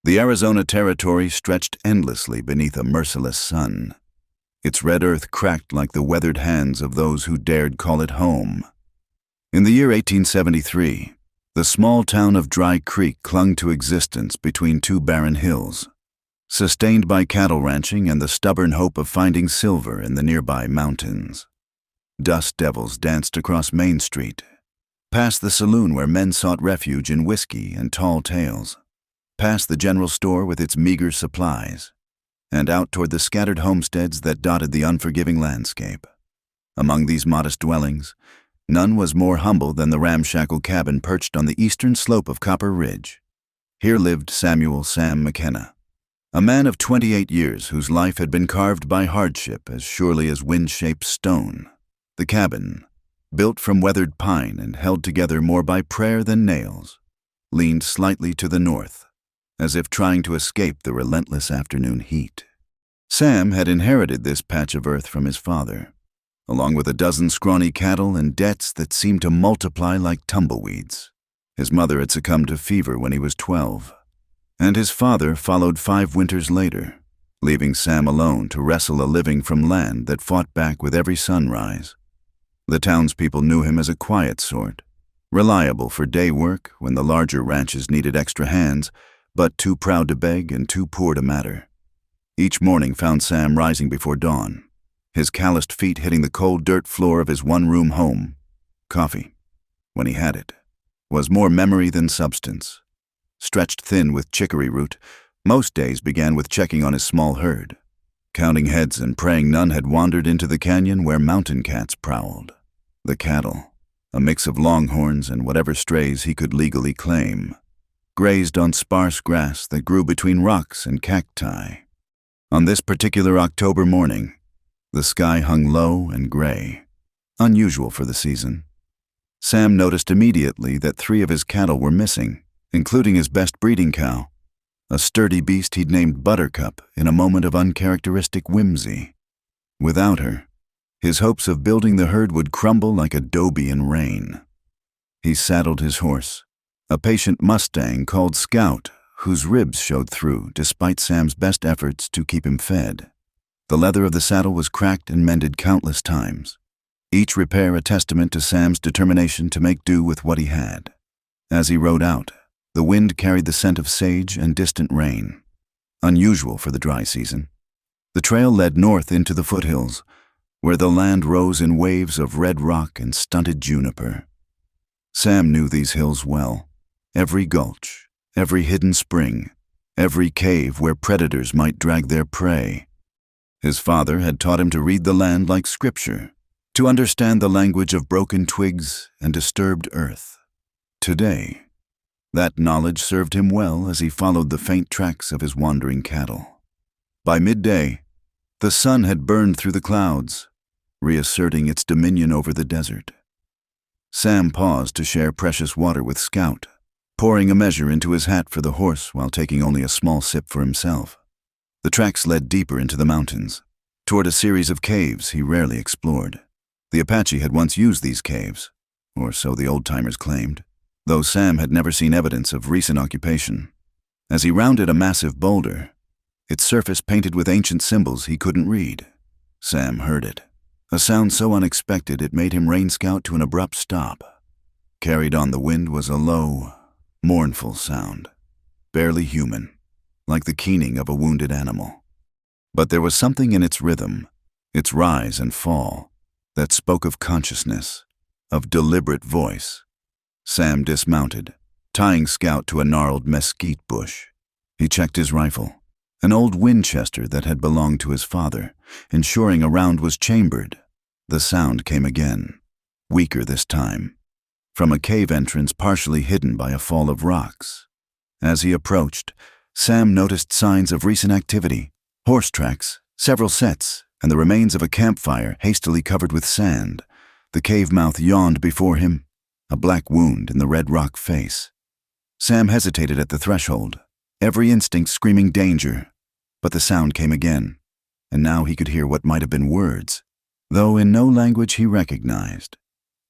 The Arizona Territory stretched endlessly beneath a merciless sun. Its red earth cracked like the weathered hands of those who dared call it home. In the year 1873, the small town of Dry Creek clung to existence between two barren hills, sustained by cattle ranching and the stubborn hope of finding silver in the nearby mountains. Dust devils danced across Main Street, past the saloon where men sought refuge in whiskey and tall tales, past the general store with its meager supplies, and out toward the scattered homesteads that dotted the unforgiving landscape. Among these modest dwellings, none was more humble than the ramshackle cabin perched on the eastern slope of Copper Ridge. Here lived Samuel "Sam" McKenna, a man of 28 years whose life had been carved by hardship as surely as wind-shaped stone. The cabin, built from weathered pine and held together more by prayer than nails, leaned slightly to the north, as if trying to escape the relentless afternoon heat. Sam had inherited this patch of earth from his father, along with a dozen scrawny cattle and debts that seemed to multiply like tumbleweeds. His mother had succumbed to fever when he was 12, and his father followed 5 winters later, leaving Sam alone to wrestle a living from land that fought back with every sunrise. The townspeople knew him as a quiet sort, reliable for day work when the larger ranches needed extra hands, but too proud to beg and too poor to matter. Each morning found Sam rising before dawn, his calloused feet hitting the cold dirt floor of his one-room home. Coffee, when he had it, was more memory than substance. Stretched thin with chicory root, most days began with checking on his small herd, counting heads and praying none had wandered into the canyon where mountain cats prowled. The cattle, a mix of longhorns and whatever strays he could legally claim, grazed on sparse grass that grew between rocks and cacti. On this particular October morning, the sky hung low and gray, unusual for the season. Sam noticed immediately that 3 of his cattle were missing, including his best breeding cow, a sturdy beast he'd named Buttercup in a moment of uncharacteristic whimsy. Without her, his hopes of building the herd would crumble like adobe in rain. He saddled his horse, a patient Mustang called Scout, whose ribs showed through despite Sam's best efforts to keep him fed. The leather of the saddle was cracked and mended countless times, each repair a testament to Sam's determination to make do with what he had. As he rode out, the wind carried the scent of sage and distant rain, unusual for the dry season. The trail led north into the foothills, where the land rose in waves of red rock and stunted juniper. Sam knew these hills well, every gulch, every hidden spring, every cave where predators might drag their prey. His father had taught him to read the land like scripture, to understand the language of broken twigs and disturbed earth. Today, that knowledge served him well as he followed the faint tracks of his wandering cattle. By midday, the sun had burned through the clouds, reasserting its dominion over the desert. Sam paused to share precious water with Scout, pouring a measure into his hat for the horse while taking only a small sip for himself. The tracks led deeper into the mountains, toward a series of caves he rarely explored. The Apache had once used these caves, or so the old-timers claimed, though Sam had never seen evidence of recent occupation. As he rounded a massive boulder, its surface painted with ancient symbols he couldn't read, Sam heard it, a sound so unexpected it made him rein Scout to an abrupt stop. Carried on the wind was a low, mournful sound, barely human, like the keening of a wounded animal. But there was something in its rhythm, its rise and fall, that spoke of consciousness, of deliberate voice. Sam dismounted, tying Scout to a gnarled mesquite bush. He checked his rifle, an old Winchester that had belonged to his father, ensuring a round was chambered. The sound came again, weaker this time, from a cave entrance partially hidden by a fall of rocks. As he approached, Sam noticed signs of recent activity, horse tracks, several sets, and the remains of a campfire hastily covered with sand. The cave mouth yawned before him, a black wound in the red rock face. Sam hesitated at the threshold, every instinct screaming danger, but the sound came again, and now he could hear what might have been words, though in no language he recognized.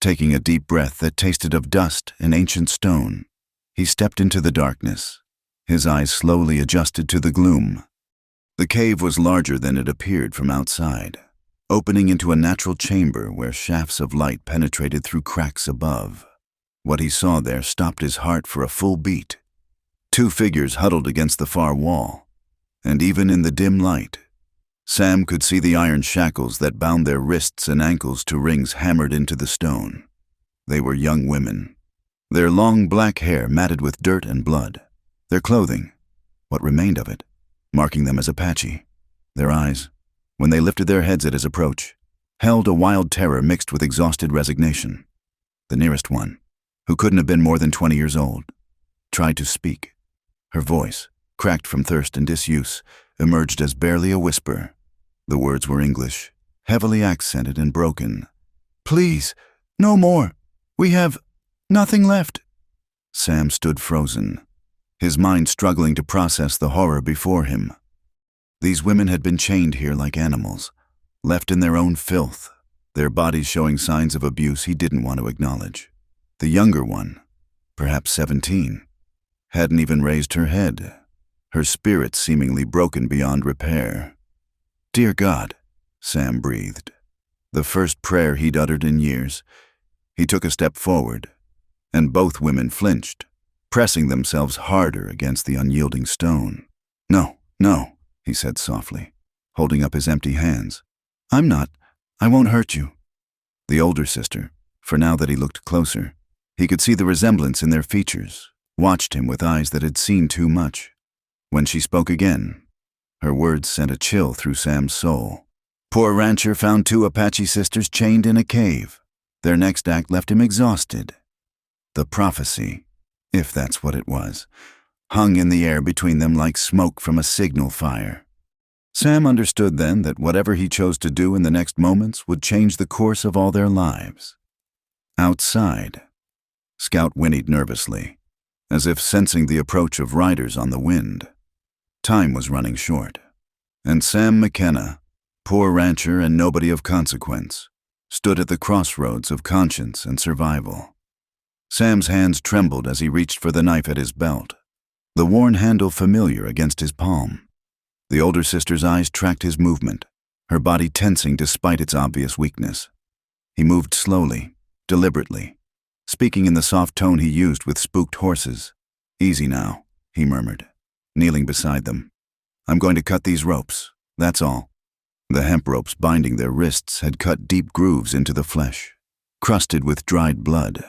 Taking a deep breath that tasted of dust and ancient stone, he stepped into the darkness, His eyes slowly adjusted to the gloom. The cave was larger than it appeared from outside, opening into a natural chamber where shafts of light penetrated through cracks above. What he saw there stopped his heart for a full beat. Two figures huddled against the far wall, and even in the dim light, Sam could see the iron shackles that bound their wrists and ankles to rings hammered into the stone. They were young women, their long black hair matted with dirt and blood, their clothing, what remained of it, marking them as Apache. Their eyes, when they lifted their heads at his approach, held a wild terror mixed with exhausted resignation. The nearest one, who couldn't have been more than 20 years old, tried to speak. Her voice, cracked from thirst and disuse, emerged as barely a whisper. The words were English, heavily accented and broken. "Please, no more. We have nothing left." Sam stood frozen, his mind struggling to process the horror before him. These women had been chained here like animals, left in their own filth, their bodies showing signs of abuse he didn't want to acknowledge. The younger one, perhaps 17, hadn't even raised her head, her spirit seemingly broken beyond repair. "Dear God," Sam breathed, the first prayer he'd uttered in years. He took a step forward, and both women flinched, pressing themselves harder against the unyielding stone. "No, no," he said softly, holding up his empty hands. I won't hurt you." The older sister, for now that he looked closer, he could see the resemblance in their features, watched him with eyes that had seen too much. When she spoke again, her words sent a chill through Sam's soul. Poor rancher found two Apache sisters chained in a cave. Their next act left him exhausted. The prophecy, if that's what it was, hung in the air between them like smoke from a signal fire. Sam understood then that whatever he chose to do in the next moments would change the course of all their lives. Outside, Scout whinnied nervously, as if sensing the approach of riders on the wind. Time was running short, and Sam McKenna, poor rancher and nobody of consequence, stood at the crossroads of conscience and survival. Sam's hands trembled as he reached for the knife at his belt, the worn handle familiar against his palm. The older sister's eyes tracked his movement, her body tensing despite its obvious weakness. He moved slowly, deliberately, speaking in the soft tone he used with spooked horses. "Easy now," he murmured, kneeling beside them. "I'm going to cut these ropes, that's all." The hemp ropes binding their wrists had cut deep grooves into the flesh, crusted with dried blood.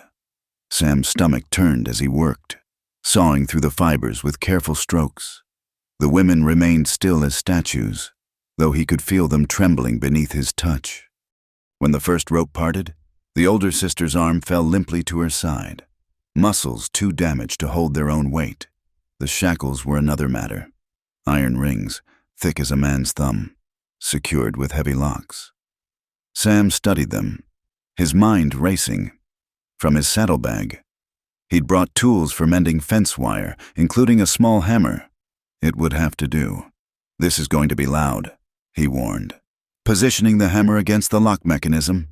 Sam's stomach turned as he worked, sawing through the fibers with careful strokes. The women remained still as statues, though he could feel them trembling beneath his touch. When the first rope parted, the older sister's arm fell limply to her side, muscles too damaged to hold their own weight. The shackles were another matter. Iron rings, thick as a man's thumb, secured with heavy locks. Sam studied them, his mind racing. From his saddlebag, he'd brought tools for mending fence wire, including a small hammer. It would have to do. "This is going to be loud," he warned, positioning the hammer against the lock mechanism.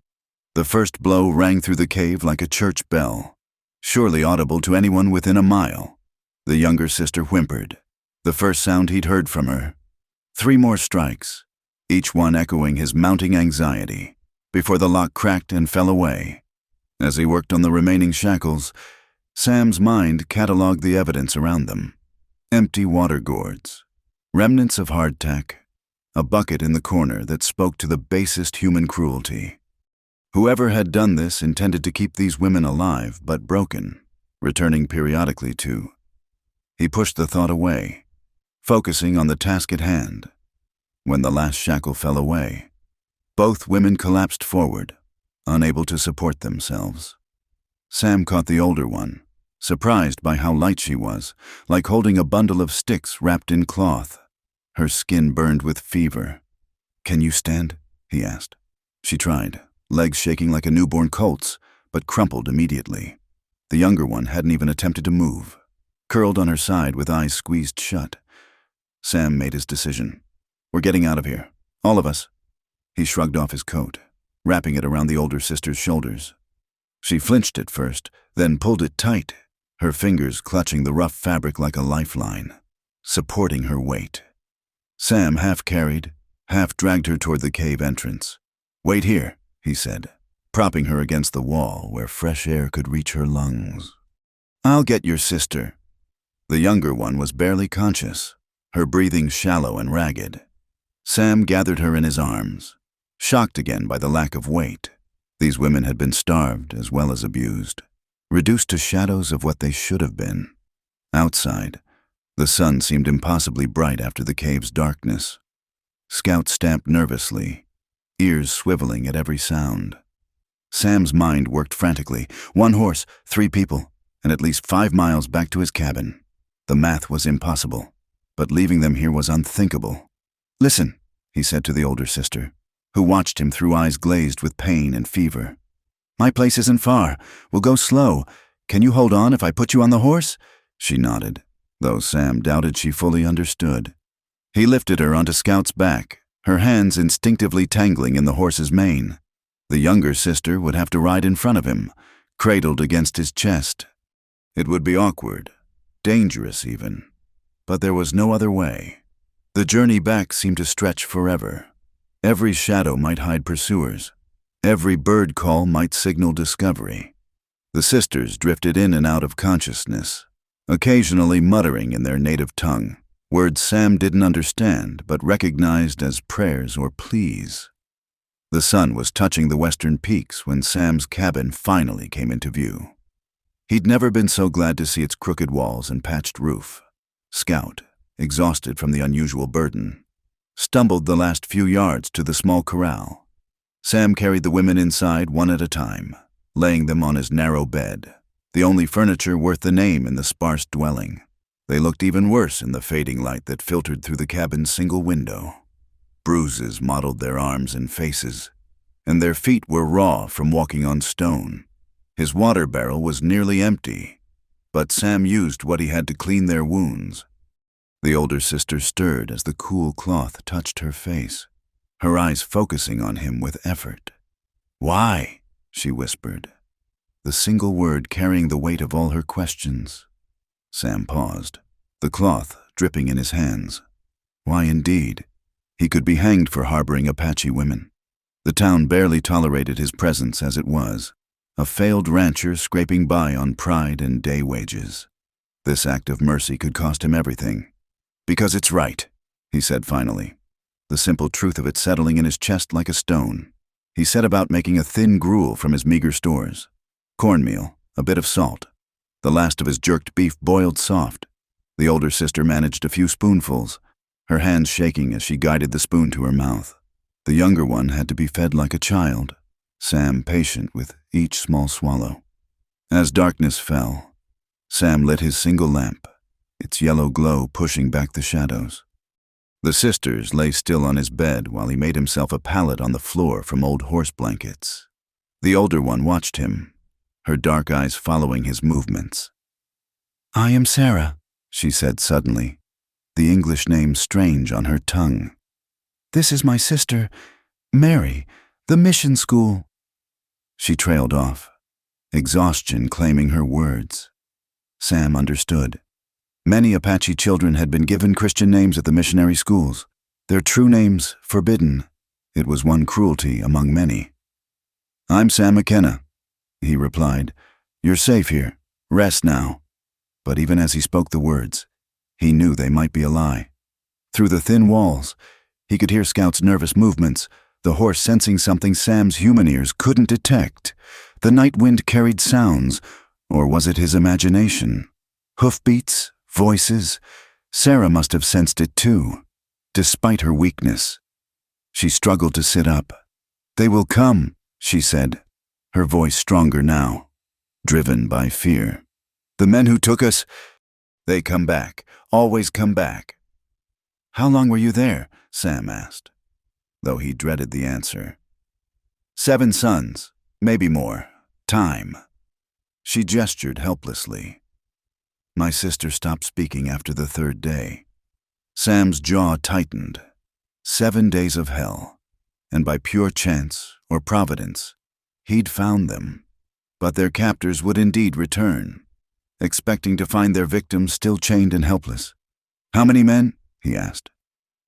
The first blow rang through the cave like a church bell, surely audible to anyone within a mile. The younger sister whimpered, the first sound he'd heard from her. 3 more strikes, each one echoing his mounting anxiety, before the lock cracked and fell away. As he worked on the remaining shackles, Sam's mind cataloged the evidence around them. Empty water gourds, remnants of hardtack, a bucket in the corner that spoke to the basest human cruelty. Whoever had done this intended to keep these women alive but broken, returning periodically to. He pushed the thought away, focusing on the task at hand. When the last shackle fell away, both women collapsed forward, unable to support themselves. Sam caught the older one, surprised by how light she was, like holding a bundle of sticks wrapped in cloth. Her skin burned with fever. "Can you stand?" he asked. She tried, legs shaking like a newborn colt's, but crumpled immediately. The younger one hadn't even attempted to move, curled on her side with eyes squeezed shut. Sam made his decision. "We're getting out of here, all of us." He shrugged off his coat, wrapping it around the older sister's shoulders. She flinched at first, then pulled it tight, her fingers clutching the rough fabric like a lifeline, supporting her weight. Sam half carried, half dragged her toward the cave entrance. "Wait here," he said, propping her against the wall where fresh air could reach her lungs. "I'll get your sister." The younger one was barely conscious, her breathing shallow and ragged. Sam gathered her in his arms, shocked again by the lack of weight. These women had been starved as well as abused, reduced to shadows of what they should have been. Outside, the sun seemed impossibly bright after the cave's darkness. Scout stamped nervously, ears swiveling at every sound. Sam's mind worked frantically. 1 horse, 3 people, and at least 5 miles back to his cabin. The math was impossible, but leaving them here was unthinkable. "Listen," he said to the older sister, who watched him through eyes glazed with pain and fever. "My place isn't far. We'll go slow. Can you hold on if I put you on the horse?" She nodded, though Sam doubted she fully understood. He lifted her onto Scout's back, her hands instinctively tangling in the horse's mane. The younger sister would have to ride in front of him, cradled against his chest. It would be awkward, dangerous even, but there was no other way. The journey back seemed to stretch forever. Every shadow might hide pursuers. Every bird call might signal discovery. The sisters drifted in and out of consciousness, occasionally muttering in their native tongue, words Sam didn't understand but recognized as prayers or pleas. The sun was touching the western peaks when Sam's cabin finally came into view. He'd never been so glad to see its crooked walls and patched roof. Scout, exhausted from the unusual burden, stumbled the last few yards to the small corral. Sam carried the women inside one at a time, laying them on his narrow bed, the only furniture worth the name in the sparse dwelling. They looked even worse in the fading light that filtered through the cabin's single window. Bruises mottled their arms and faces, and their feet were raw from walking on stone. His water barrel was nearly empty, but Sam used what he had to clean their wounds. The older sister stirred as the cool cloth touched her face, her eyes focusing on him with effort. "Why?" she whispered, the single word carrying the weight of all her questions. Sam paused, the cloth dripping in his hands. Why indeed? He could be hanged for harboring Apache women. The town barely tolerated his presence as it was, a failed rancher scraping by on pride and day wages. This act of mercy could cost him everything. "Because it's right," he said finally, the simple truth of it settling in his chest like a stone. He set about making a thin gruel from his meager stores. Cornmeal, a bit of salt. The last of his jerked beef boiled soft. The older sister managed a few spoonfuls, her hands shaking as she guided the spoon to her mouth. The younger one had to be fed like a child, Sam patient with each small swallow. As darkness fell, Sam lit his single lamp, its yellow glow pushing back the shadows. The sisters lay still on his bed while he made himself a pallet on the floor from old horse blankets. The older one watched him, her dark eyes following his movements. "I am Sarah," she said suddenly, the English name strange on her tongue. "This is my sister, Mary, the mission school." She trailed off, exhaustion claiming her words. Sam understood. Many Apache children had been given Christian names at the missionary schools, their true names forbidden. It was one cruelty among many. "I'm Sam McKenna," he replied. "You're safe here. Rest now." But even as he spoke the words, he knew they might be a lie. Through the thin walls, he could hear Scout's nervous movements, the horse sensing something Sam's human ears couldn't detect. The night wind carried sounds, or was it his imagination? Hoofbeats, voices. Sarah must have sensed it too, despite her weakness. She struggled to sit up. "They will come," she said, her voice stronger now, driven by fear. "The men who took us, they come back, always come back." "How long were you there?" Sam asked, though he dreaded the answer. 7 suns, maybe more. Time. She gestured helplessly. My sister stopped speaking after the 3rd day. Sam's jaw tightened. 7 days of hell, and by pure chance or providence, he'd found them. But their captors would indeed return. expecting to find their victims still chained and helpless. "How many men?" he asked,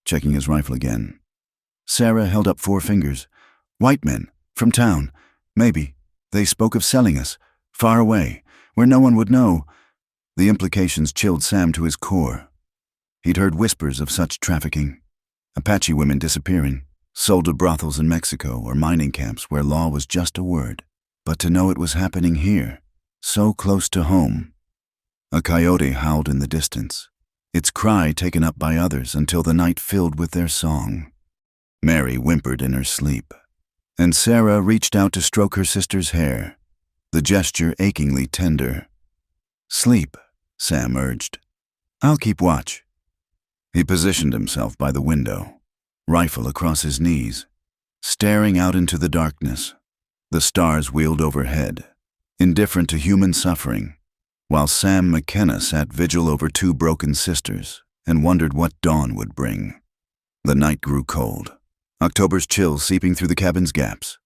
checking his rifle again. Sarah held up 4 fingers. "White men, from town. Maybe. They spoke of selling us, far away, where no one would know." The implications chilled Sam to his core. He'd heard whispers of such trafficking. Apache women disappearing, sold to brothels in Mexico or mining camps where law was just a word. But to know it was happening here, so close to home. A coyote howled in the distance, its cry taken up by others until the night filled with their song. Mary whimpered in her sleep, and Sarah reached out to stroke her sister's hair, the gesture achingly tender. "Sleep," Sam urged. "I'll keep watch." He positioned himself by the window, rifle across his knees, staring out into the darkness. The stars wheeled overhead, indifferent to human suffering, while Sam McKenna sat vigil over 2 broken sisters and wondered what dawn would bring. The night grew cold, October's chill seeping through the cabin's gaps.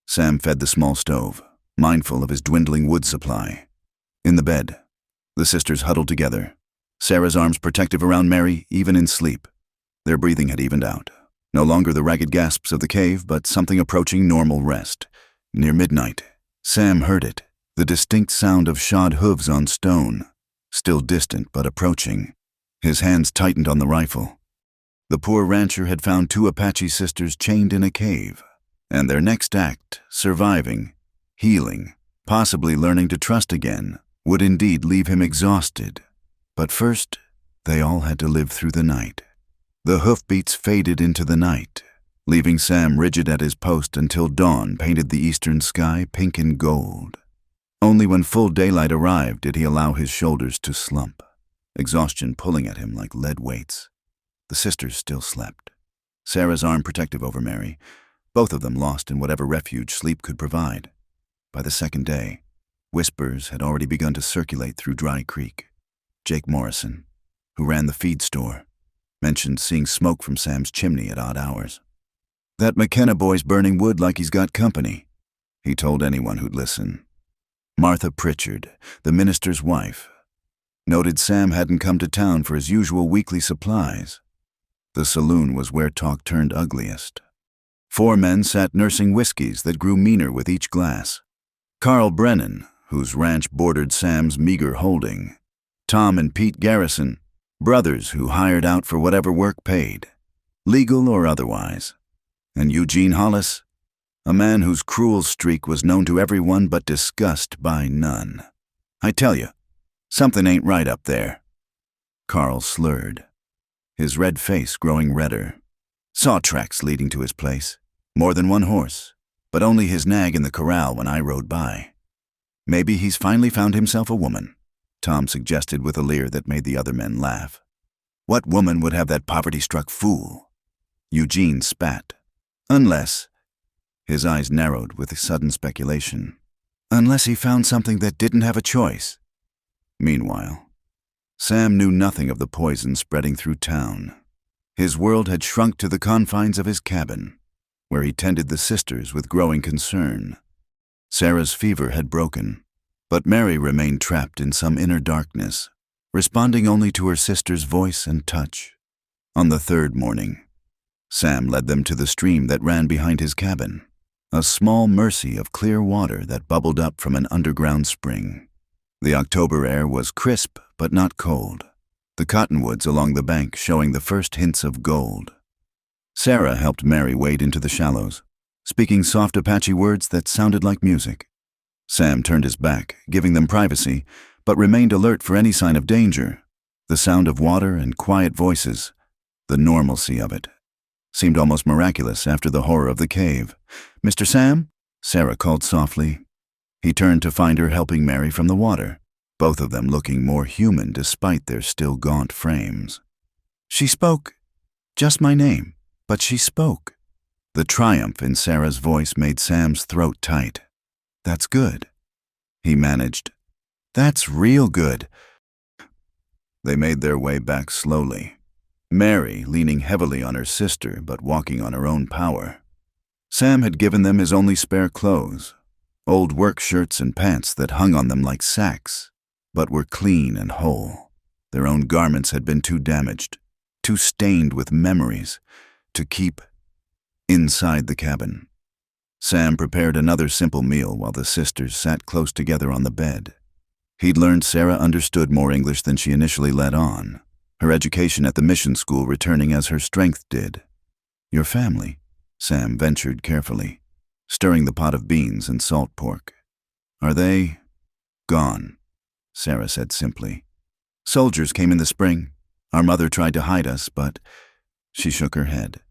Sam fed the small stove, mindful of his dwindling wood supply. In the bed, the sisters huddled together, Sarah's arms protective around Mary even in sleep. Their breathing had evened out, no longer the ragged gasps of the cave, but something approaching normal rest. Near midnight, Sam heard it, the distinct sound of shod hooves on stone, still distant but approaching. His hands tightened on the rifle. The poor rancher had found 2 Apache sisters chained in a cave, and their next act, surviving, healing, possibly learning to trust again, would indeed leave him exhausted. But first, they all had to live through the night. The hoofbeats faded into the night, leaving Sam rigid at his post until dawn painted the eastern sky pink and gold. Only when full daylight arrived did he allow his shoulders to slump, exhaustion pulling at him like lead weights. The sisters still slept, Sarah's arm protective over Mary, both of them lost in whatever refuge sleep could provide. By the second day, whispers had already begun to circulate through Dry Creek. Jake Morrison, who ran the feed store, mentioned seeing smoke from Sam's chimney at odd hours. "That McKenna boy's burning wood like he's got company," he told anyone who'd listen. Martha Pritchard, the minister's wife, noted Sam hadn't come to town for his usual weekly supplies. The saloon was where talk turned ugliest. 4 men sat nursing whiskeys that grew meaner with each glass. Carl Brennan, whose ranch bordered Sam's meager holding. Tom and Pete Garrison, brothers who hired out for whatever work paid, legal or otherwise. And Eugene Hollis, a man whose cruel streak was known to everyone but discussed by none. "I tell you, something ain't right up there." Carl slurred, his red face growing redder. "Saw tracks leading to his place. More than 1 horse, but only his nag in the corral when I rode by. Maybe he's finally found himself a woman," Tom suggested with a leer that made the other men laugh. "What woman would have that poverty-struck fool?" Eugene spat. "Unless," his eyes narrowed with sudden speculation, "unless he found something that didn't have a choice." Meanwhile, Sam knew nothing of the poison spreading through town. His world had shrunk to the confines of his cabin, where he tended the sisters with growing concern. Sarah's fever had broken, but Mary remained trapped in some inner darkness, responding only to her sister's voice and touch. On the 3rd morning, Sam led them to the stream that ran behind his cabin, a small mercy of clear water that bubbled up from an underground spring. The October air was crisp but not cold, the cottonwoods along the bank showing the first hints of gold. Sarah helped Mary wade into the shallows, speaking soft Apache words that sounded like music. Sam turned his back, giving them privacy, but remained alert for any sign of danger. The sound of water and quiet voices, the normalcy of it, seemed almost miraculous after the horror of the cave. "Mr. Sam?" Sarah called softly. He turned to find her helping Mary from the water, both of them looking more human despite their still gaunt frames. "She spoke. Just my name, but she spoke." The triumph in Sarah's voice made Sam's throat tight. "That's good," he managed. "That's real good." They made their way back slowly, Mary leaning heavily on her sister but walking on her own power. Sam had given them his only spare clothes, old work shirts and pants that hung on them like sacks. but were clean and whole. Their own garments had been too damaged, too stained with memories, to keep inside the cabin. Sam prepared another simple meal while the sisters sat close together on the bed. He'd learned Sarah understood more English than she initially let on, her education at the mission school returning as her strength did. "Your family," Sam ventured carefully, stirring the pot of beans and salt pork. "Are they gone?" Sarah said simply. "Soldiers came in the spring. Our mother tried to hide us, but—" She shook her head.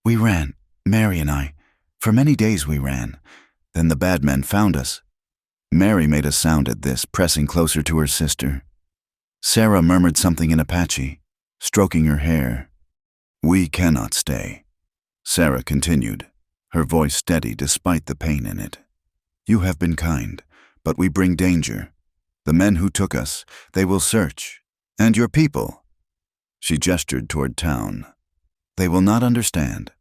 "We ran, Mary and I. For many days we ran. Then the bad men found us." Mary made a sound at this, pressing closer to her sister. Sarah murmured something in Apache, stroking her hair. "We cannot stay." Sarah continued, her voice steady despite the pain in it. "You have been kind, but we bring danger. The men who took us, they will search. And your people." She gestured toward town. "They will not understand."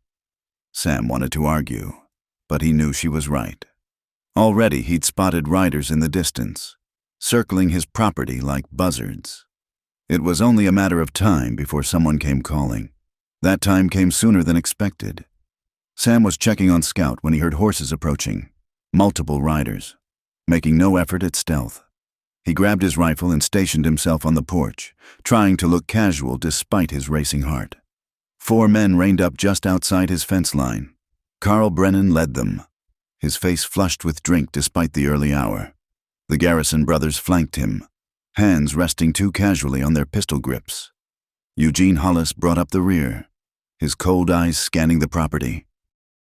Sam wanted to argue, but he knew she was right. Already he'd spotted riders in the distance, circling his property like buzzards. It was only a matter of time before someone came calling. That time came sooner than expected. Sam was checking on Scout when he heard horses approaching, multiple riders, making no effort at stealth. He grabbed his rifle and stationed himself on the porch, trying to look casual despite his racing heart. 4 men reined up just outside his fence line. Carl Brennan led them, his face flushed with drink despite the early hour. The Garrison brothers flanked him, hands resting too casually on their pistol grips. Eugene Hollis brought up the rear, his cold eyes scanning the property.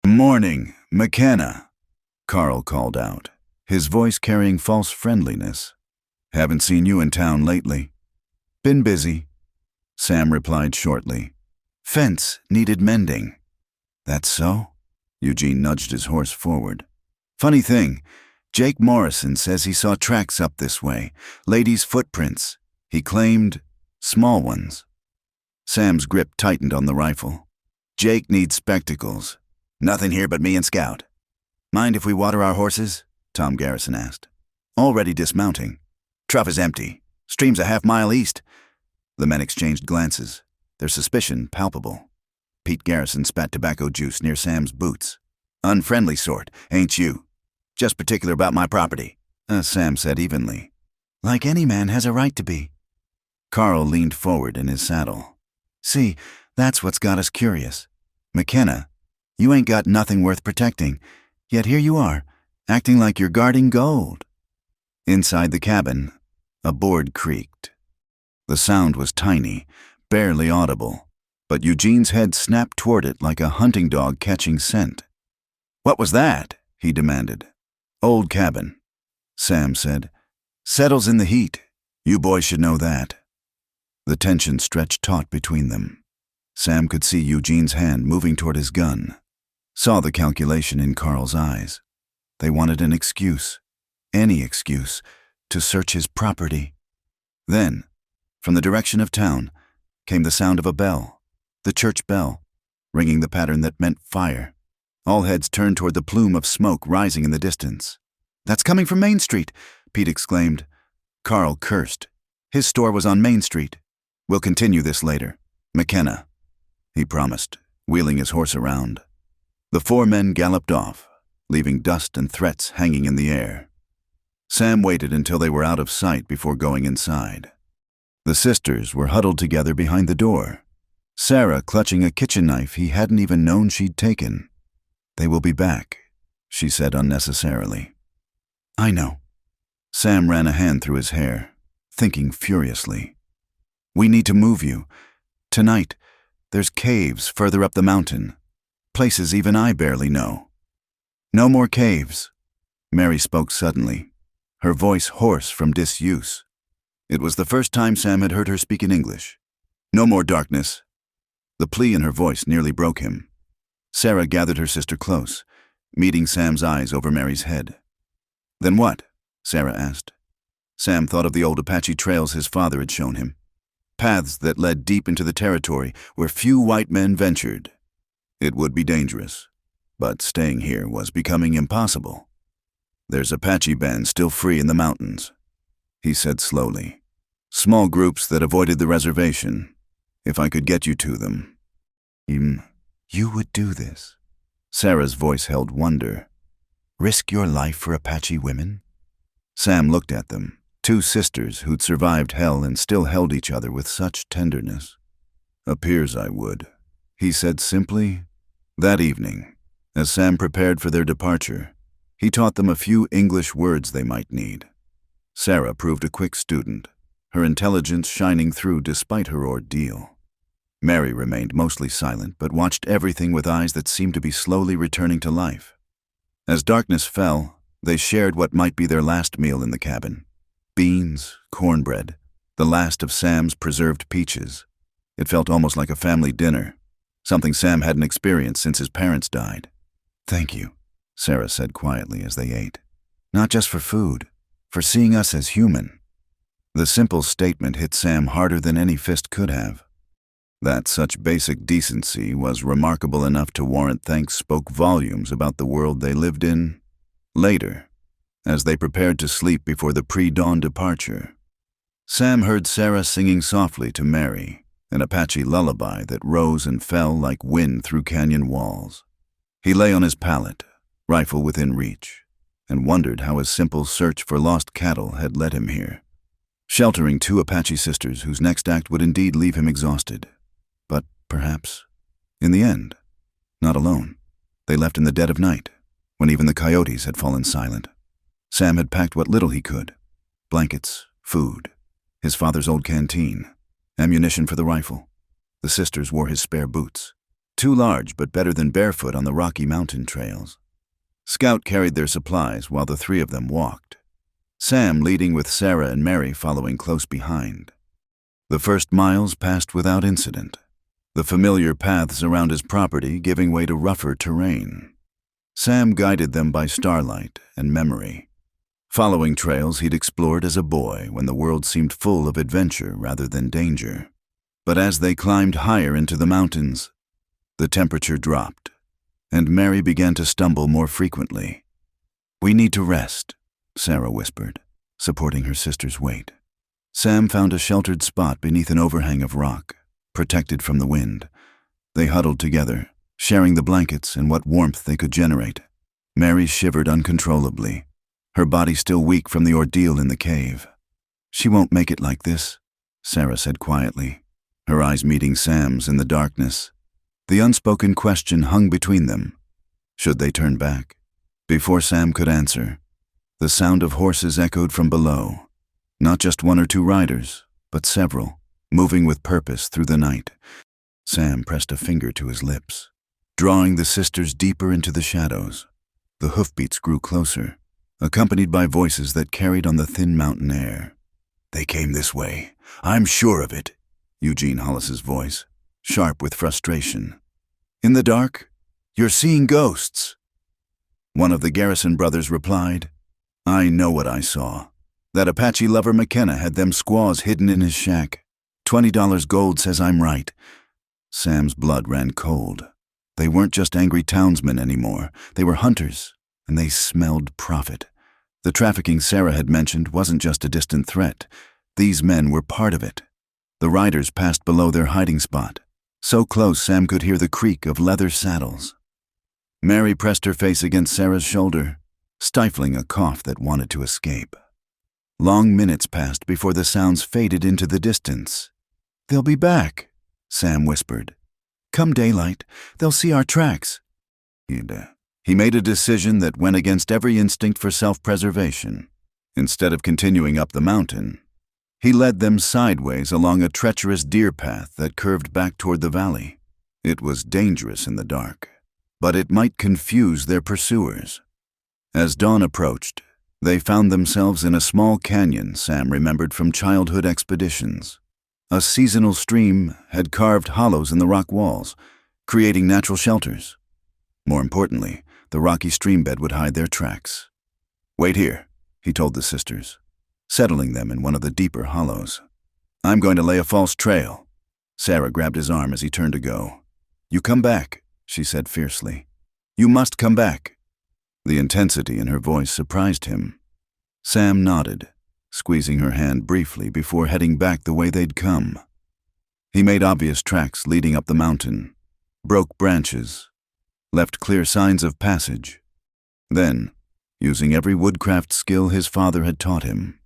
"Morning, McKenna," Carl called out, his voice carrying false friendliness. "Haven't seen you in town lately." "Been busy," Sam replied shortly. "Fence needed mending." "That's so?" Eugene nudged his horse forward. "Funny thing, Jake Morrison says he saw tracks up this way, ladies' footprints. He claimed small ones." Sam's grip tightened on the rifle. "Jake needs spectacles. Nothing here but me and Scout." "Mind if we water our horses?" Tom Garrison asked. "Already dismounting. Trough is empty. Stream's a half-mile east." The men exchanged glances, their suspicion palpable. Pete Garrison spat tobacco juice near Sam's boots. "Unfriendly sort, ain't you? Just particular about my property," Sam said evenly. "Like any man has a right to be." Carl leaned forward in his saddle. "See, that's what's got us curious. McKenna, you ain't got nothing worth protecting, yet here you are, acting like you're guarding gold." Inside the cabin, a board creaked. The sound was tiny, barely audible, but Eugene's head snapped toward it like a hunting dog catching scent. "What was that?" he demanded. "Old cabin," Sam said. "Settles in the heat. You boys should know that." The tension stretched taut between them. Sam could see Eugene's hand moving toward his gun, saw the calculation in Carl's eyes. They wanted an excuse, any excuse, to search his property. Then, from the direction of town, came the sound of a bell, the church bell, ringing the pattern that meant fire. All heads turned toward the plume of smoke rising in the distance. "That's coming from Main Street," Pete exclaimed. Carl cursed. His store was on Main Street. "We'll continue this later. McKenna," he promised, wheeling his horse around. The 4 men galloped off, leaving dust and threats hanging in the air. Sam waited until they were out of sight before going inside. The sisters were huddled together behind the door, Sarah clutching a kitchen knife he hadn't even known she'd taken. "They will be back," she said unnecessarily. "I know." Sam ran a hand through his hair, thinking furiously. "We need to move you. Tonight, there's caves further up the mountain, places even I barely know." "No more caves," Mary spoke suddenly, her voice hoarse from disuse. It was the first time Sam had heard her speak in English. "No more darkness." The plea in her voice nearly broke him. Sarah gathered her sister close, meeting Sam's eyes over Mary's head. "Then what?" Sarah asked. Sam thought of the old Apache trails his father had shown him, paths that led deep into the territory where few white men ventured. It would be dangerous, but staying here was becoming impossible. "There's Apache bands still free in the mountains." he said slowly. "Small groups that avoided the reservation, if I could get you to them." You would do this?" Sarah's voice held wonder. "Risk your life for Apache women?" Sam looked at them, two sisters who'd survived hell and still held each other with such tenderness. "Appears I would," he said simply. That evening, as Sam prepared for their departure, he taught them a few English words they might need. Sarah proved a quick student, her intelligence shining through despite her ordeal. Mary remained mostly silent, but watched everything with eyes that seemed to be slowly returning to life. As darkness fell, they shared what might be their last meal in the cabin. Beans, cornbread, the last of Sam's preserved peaches. It felt almost like a family dinner, something Sam hadn't experienced since his parents died. "Thank you," Sarah said quietly as they ate. "Not just for food, for seeing us as human." The simple statement hit Sam harder than any fist could have. That such basic decency was remarkable enough to warrant thanks spoke volumes about the world they lived in. Later, as they prepared to sleep before the pre-dawn departure, Sam heard Sarah singing softly to Mary, an Apache lullaby that rose and fell like wind through canyon walls. He lay on his pallet, rifle within reach, and wondered how his simple search for lost cattle had led him here, sheltering two Apache sisters whose next act would indeed leave him exhausted. But perhaps, in the end, not alone. They left in the dead of night, when even the coyotes had fallen silent. Sam had packed what little he could: blankets, food, his father's old canteen, ammunition for the rifle. The sisters wore his spare boots, too large but better than barefoot on the rocky mountain trails. Scout carried their supplies while the three of them walked, Sam leading with Sarah and Mary following close behind. The first miles passed without incident, the familiar paths around his property giving way to rougher terrain. Sam guided them by starlight and memory, following trails he'd explored as a boy when the world seemed full of adventure rather than danger. But as they climbed higher into the mountains, the temperature dropped, and Mary began to stumble more frequently. "We need to rest," Sarah whispered, supporting her sister's weight. Sam found a sheltered spot beneath an overhang of rock, protected from the wind. They huddled together, sharing the blankets and what warmth they could generate. Mary shivered uncontrollably, her body still weak from the ordeal in the cave. "She won't make it like this," Sarah said quietly, her eyes meeting Sam's in the darkness. The unspoken question hung between them. Should they turn back? Before Sam could answer, the sound of horses echoed from below. Not just one or two riders, but several, moving with purpose through the night. Sam pressed a finger to his lips, drawing the sisters deeper into the shadows. The hoofbeats grew closer, accompanied by voices that carried on the thin mountain air. "They came this way. I'm sure of it," Eugene Hollis's voice, sharp with frustration. "In the dark, you're seeing ghosts." One of the Garrison brothers replied, "I know what I saw. That Apache lover McKenna had them squaws hidden in his shack. $20 gold says I'm right." Sam's blood ran cold. They weren't just angry townsmen anymore. They were hunters, and they smelled profit. The trafficking Sarah had mentioned wasn't just a distant threat. These men were part of it. The riders passed below their hiding spot, so close Sam could hear the creak of leather saddles. Mary pressed her face against Sarah's shoulder, stifling a cough that wanted to escape. Long minutes passed before the sounds faded into the distance. "They'll be back," Sam whispered. "Come daylight, they'll see our tracks." He made a decision that went against every instinct for self-preservation. Instead of continuing up the mountain, he led them sideways along a treacherous deer path that curved back toward the valley. It was dangerous in the dark, but it might confuse their pursuers. As dawn approached, they found themselves in a small canyon Sam remembered from childhood expeditions. A seasonal stream had carved hollows in the rock walls, creating natural shelters. More importantly, the rocky streambed would hide their tracks. "Wait here," he told the sisters, settling them in one of the deeper hollows. "I'm going to lay a false trail." Sarah grabbed his arm as he turned to go. "You come back," she said fiercely. "You must come back." The intensity in her voice surprised him. Sam nodded, squeezing her hand briefly before heading back the way they'd come. He made obvious tracks leading up the mountain, broke branches, left clear signs of passage. Then, using every woodcraft skill his father had taught him,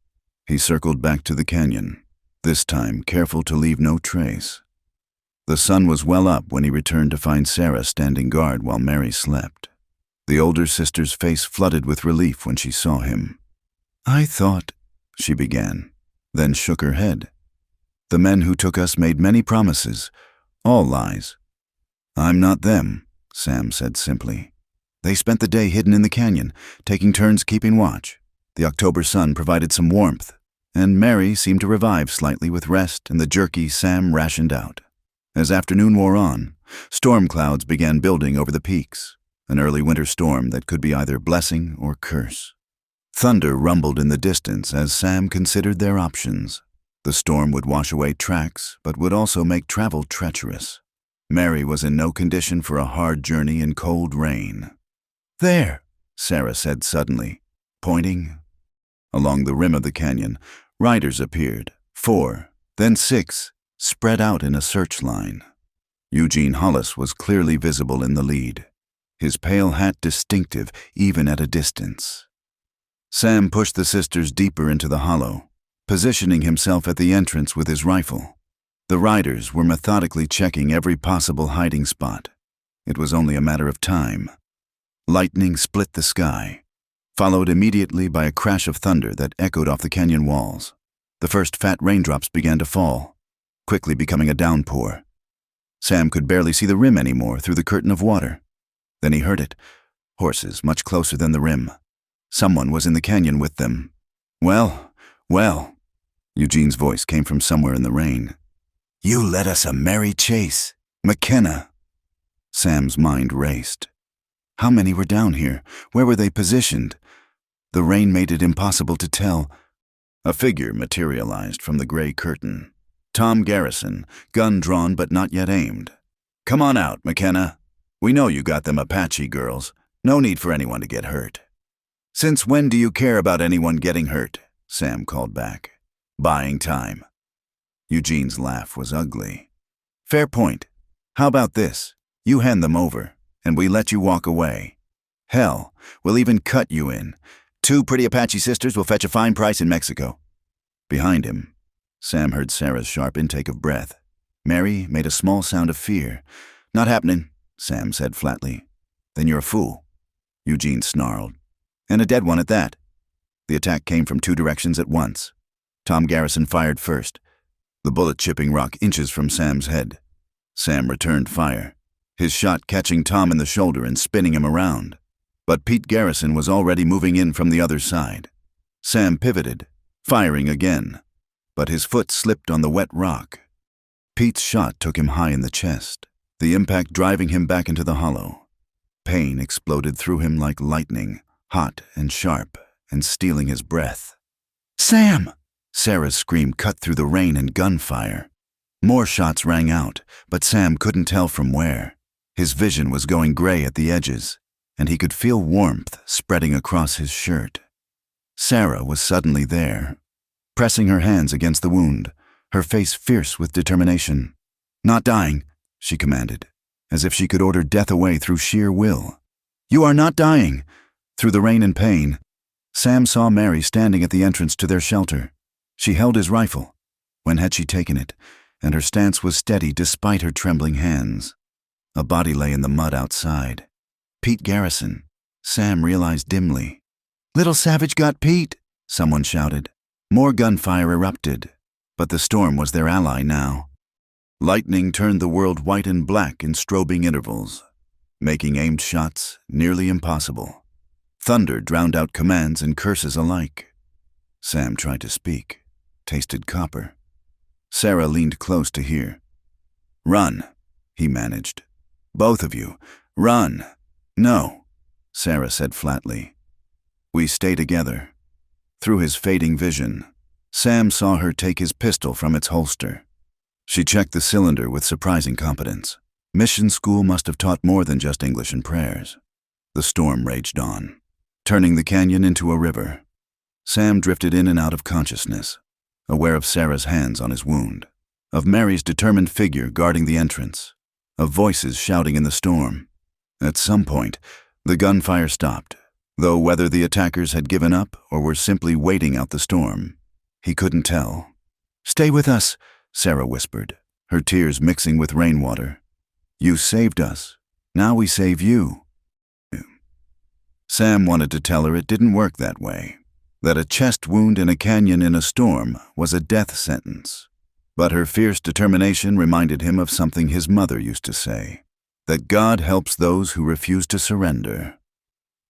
he circled back to the canyon, this time careful to leave no trace. The sun was well up when he returned to find Sarah standing guard while Mary slept. The older sister's face flooded with relief when she saw him. "I thought," she began, then shook her head. "The men who took us made many promises, all lies." "I'm not them," Sam said simply. "They spent the day hidden in the canyon, taking turns keeping watch. The October sun provided some warmth, and Mary seemed to revive slightly with rest and the jerky Sam rationed out. As afternoon wore on, storm clouds began building over the peaks, an early winter storm that could be either blessing or curse. Thunder rumbled in the distance as Sam considered their options. The storm would wash away tracks, but would also make travel treacherous. Mary was in no condition for a hard journey in cold rain. "There," Sarah said suddenly, pointing. Along the rim of the canyon, riders appeared, 4, then 6, spread out in a search line. Eugene Hollis was clearly visible in the lead, his pale hat distinctive even at a distance. Sam pushed the sisters deeper into the hollow, positioning himself at the entrance with his rifle. The riders were methodically checking every possible hiding spot. It was only a matter of time. Lightning split the sky, followed immediately by a crash of thunder that echoed off the canyon walls. The first fat raindrops began to fall, quickly becoming a downpour. Sam could barely see the rim anymore through the curtain of water. Then he heard it, horses much closer than the rim. Someone was in the canyon with them. Well, Eugene's voice came from somewhere in the rain. "You led us a merry chase, McKenna." Sam's mind raced. How many were down here? Where were they positioned? The rain made it impossible to tell. A figure materialized from the gray curtain. Tom Garrison, gun drawn but not yet aimed. "Come on out, McKenna. We know you got them Apache girls. No need for anyone to get hurt." "Since when do you care about anyone getting hurt?" Sam called back. "Buying time." Eugene's laugh was ugly. "Fair point. How about this? You hand them over, and we let you walk away. Hell, we'll even cut you in. 2 pretty Apache sisters will fetch a fine price in Mexico." Behind him, Sam heard Sarah's sharp intake of breath. Mary made a small sound of fear. "Not happening," Sam said flatly. "Then you're a fool," Eugene snarled. "And a dead one at that." The attack came from 2 directions at once. Tom Garrison fired first, the bullet chipping rock inches from Sam's head. Sam returned fire, his shot catching Tom in the shoulder and spinning him around. But Pete Garrison was already moving in from the other side. Sam pivoted, firing again, but his foot slipped on the wet rock. Pete's shot took him high in the chest, the impact driving him back into the hollow. Pain exploded through him like lightning, hot and sharp, and stealing his breath. "Sam!" Sarah's scream cut through the rain and gunfire. More shots rang out, but Sam couldn't tell from where. His vision was going gray at the edges, and he could feel warmth spreading across his shirt. Sarah was suddenly there, pressing her hands against the wound, her face fierce with determination. "Not dying," she commanded, as if she could order death away through sheer will. "You are not dying." Through the rain and pain, Sam saw Mary standing at the entrance to their shelter. She held his rifle. When had she taken it? And her stance was steady despite her trembling hands. A body lay in the mud outside. Pete Garrison, Sam realized dimly. "Little Savage got Pete," someone shouted. More gunfire erupted, but the storm was their ally now. Lightning turned the world white and black in strobing intervals, making aimed shots nearly impossible. Thunder drowned out commands and curses alike. Sam tried to speak, tasted copper. Sarah leaned close to hear. "Run," he managed. "Both of you, run." "No," Sarah said flatly. "We stay together." Through his fading vision, Sam saw her take his pistol from its holster. She checked the cylinder with surprising competence. Mission school must have taught more than just English and prayers. The storm raged on, turning the canyon into a river. Sam drifted in and out of consciousness, aware of Sarah's hands on his wound, of Mary's determined figure guarding the entrance, of voices shouting in the storm. At some point, the gunfire stopped, though whether the attackers had given up or were simply waiting out the storm, he couldn't tell. "Stay with us," Sarah whispered, her tears mixing with rainwater. "You saved us. Now we save you." Sam wanted to tell her it didn't work that way, that a chest wound in a canyon in a storm was a death sentence. But her fierce determination reminded him of something his mother used to say, that God helps those who refuse to surrender.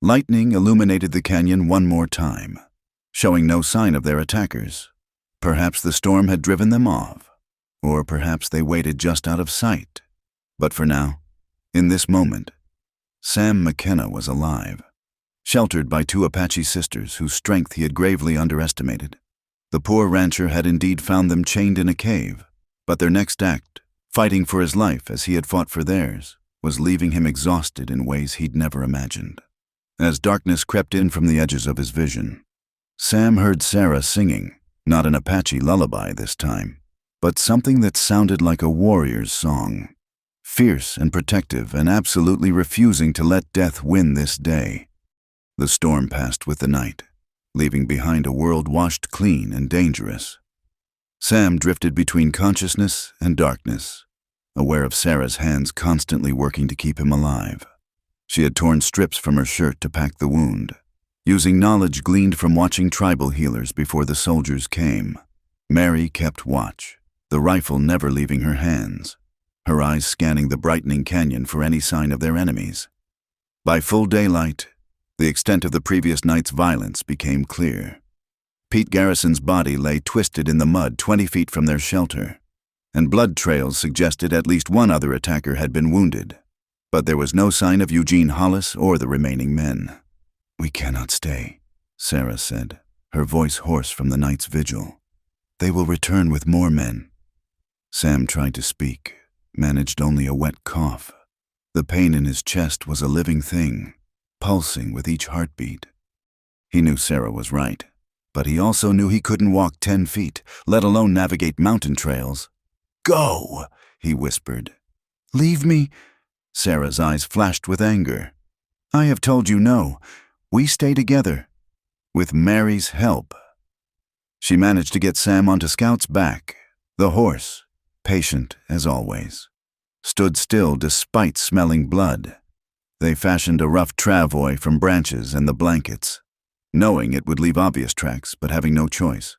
Lightning illuminated the canyon one more time, showing no sign of their attackers. Perhaps the storm had driven them off, or perhaps they waited just out of sight. But for now, in this moment, Sam McKenna was alive, sheltered by two Apache sisters whose strength he had gravely underestimated. The poor rancher had indeed found them chained in a cave, but their next act, fighting for his life as he had fought for theirs, was leaving him exhausted in ways he'd never imagined. As darkness crept in from the edges of his vision, Sam heard Sarah singing, not an Apache lullaby this time, but something that sounded like a warrior's song, fierce and protective and absolutely refusing to let death win this day. The storm passed with the night, leaving behind a world washed clean and dangerous. Sam drifted between consciousness and darkness, aware of Sarah's hands constantly working to keep him alive. She had torn strips from her shirt to pack the wound, using knowledge gleaned from watching tribal healers before the soldiers came. Mary kept watch, the rifle never leaving her hands, her eyes scanning the brightening canyon for any sign of their enemies. By full daylight, the extent of the previous night's violence became clear. Pete Garrison's body lay twisted in the mud 20 feet from their shelter, and blood trails suggested at least one other attacker had been wounded. But there was no sign of Eugene Hollis or the remaining men. "We cannot stay," Sarah said, her voice hoarse from the night's vigil. "They will return with more men." Sam tried to speak, managed only a wet cough. The pain in his chest was a living thing, pulsing with each heartbeat. He knew Sarah was right, but he also knew he couldn't walk 10 feet, let alone navigate mountain trails. "Go," he whispered. "Leave me?" Sarah's eyes flashed with anger. "I have told you no. We stay together. With Mary's help." She managed to get Sam onto Scout's back. The horse, patient as always, stood still despite smelling blood. They fashioned a rough travois from branches and the blankets, knowing it would leave obvious tracks, but having no choice.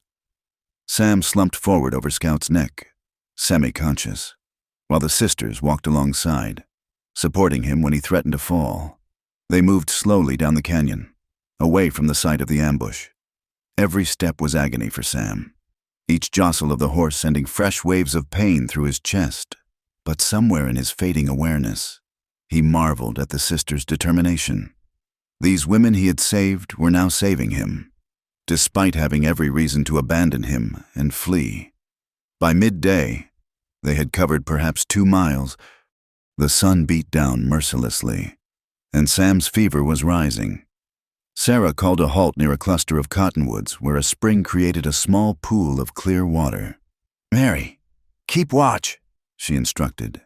Sam slumped forward over Scout's neck, semi-conscious, while the sisters walked alongside, supporting him when he threatened to fall. They moved slowly down the canyon, away from the site of the ambush. Every step was agony for Sam, each jostle of the horse sending fresh waves of pain through his chest. But somewhere in his fading awareness, he marveled at the sisters' determination. These women he had saved were now saving him, despite having every reason to abandon him and flee. By midday, they had covered perhaps 2 miles. The sun beat down mercilessly, and Sam's fever was rising. Sarah called a halt near a cluster of cottonwoods where a spring created a small pool of clear water. "Mary, keep watch," she instructed,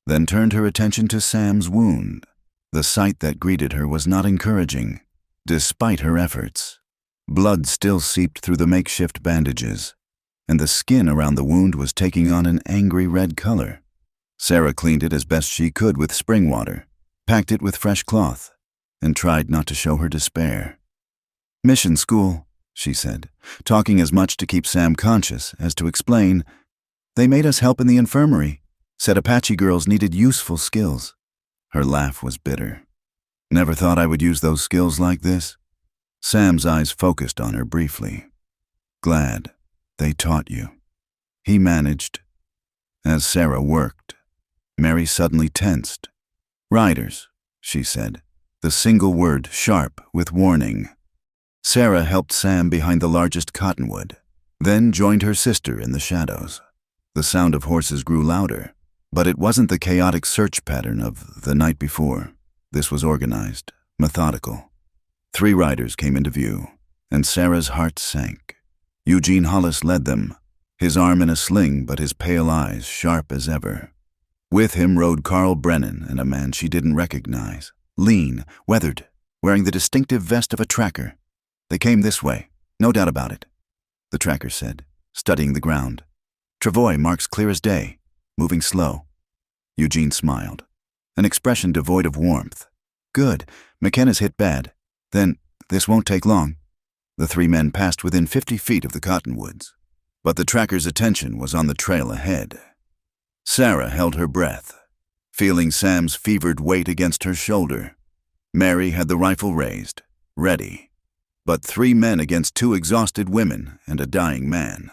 then turned her attention to Sam's wound. The sight that greeted her was not encouraging, despite her efforts. Blood still seeped through the makeshift bandages, and the skin around the wound was taking on an angry red color. Sarah cleaned it as best she could with spring water, packed it with fresh cloth, and tried not to show her despair. "Mission school," she said, talking as much to keep Sam conscious as to explain. "They made us help in the infirmary, said Apache girls needed useful skills." Her laugh was bitter. "Never thought I would use those skills like this?" Sam's eyes focused on her briefly. "Glad they taught you." He managed. As Sarah worked, Mary suddenly tensed. "Riders," she said, the single word sharp with warning. Sarah helped Sam behind the largest cottonwood, then joined her sister in the shadows. The sound of horses grew louder, but it wasn't the chaotic search pattern of the night before. This was organized, methodical. 3 riders came into view, and Sarah's heart sank. Eugene Hollis led them, his arm in a sling but his pale eyes sharp as ever. With him rode Carl Brennan and a man she didn't recognize, lean, weathered, wearing the distinctive vest of a tracker. They came this way, no doubt about it, the tracker said, studying the ground. Travois marks clear as day, moving slow. Eugene smiled, an expression devoid of warmth. Good, McKenna's hit bad. Then, this won't take long. The three men passed within 50 feet of the cottonwoods, but the tracker's attention was on the trail ahead. Sarah held her breath, feeling Sam's fevered weight against her shoulder. Mary had the rifle raised, ready, but 3 men against 2 exhausted women and a dying man.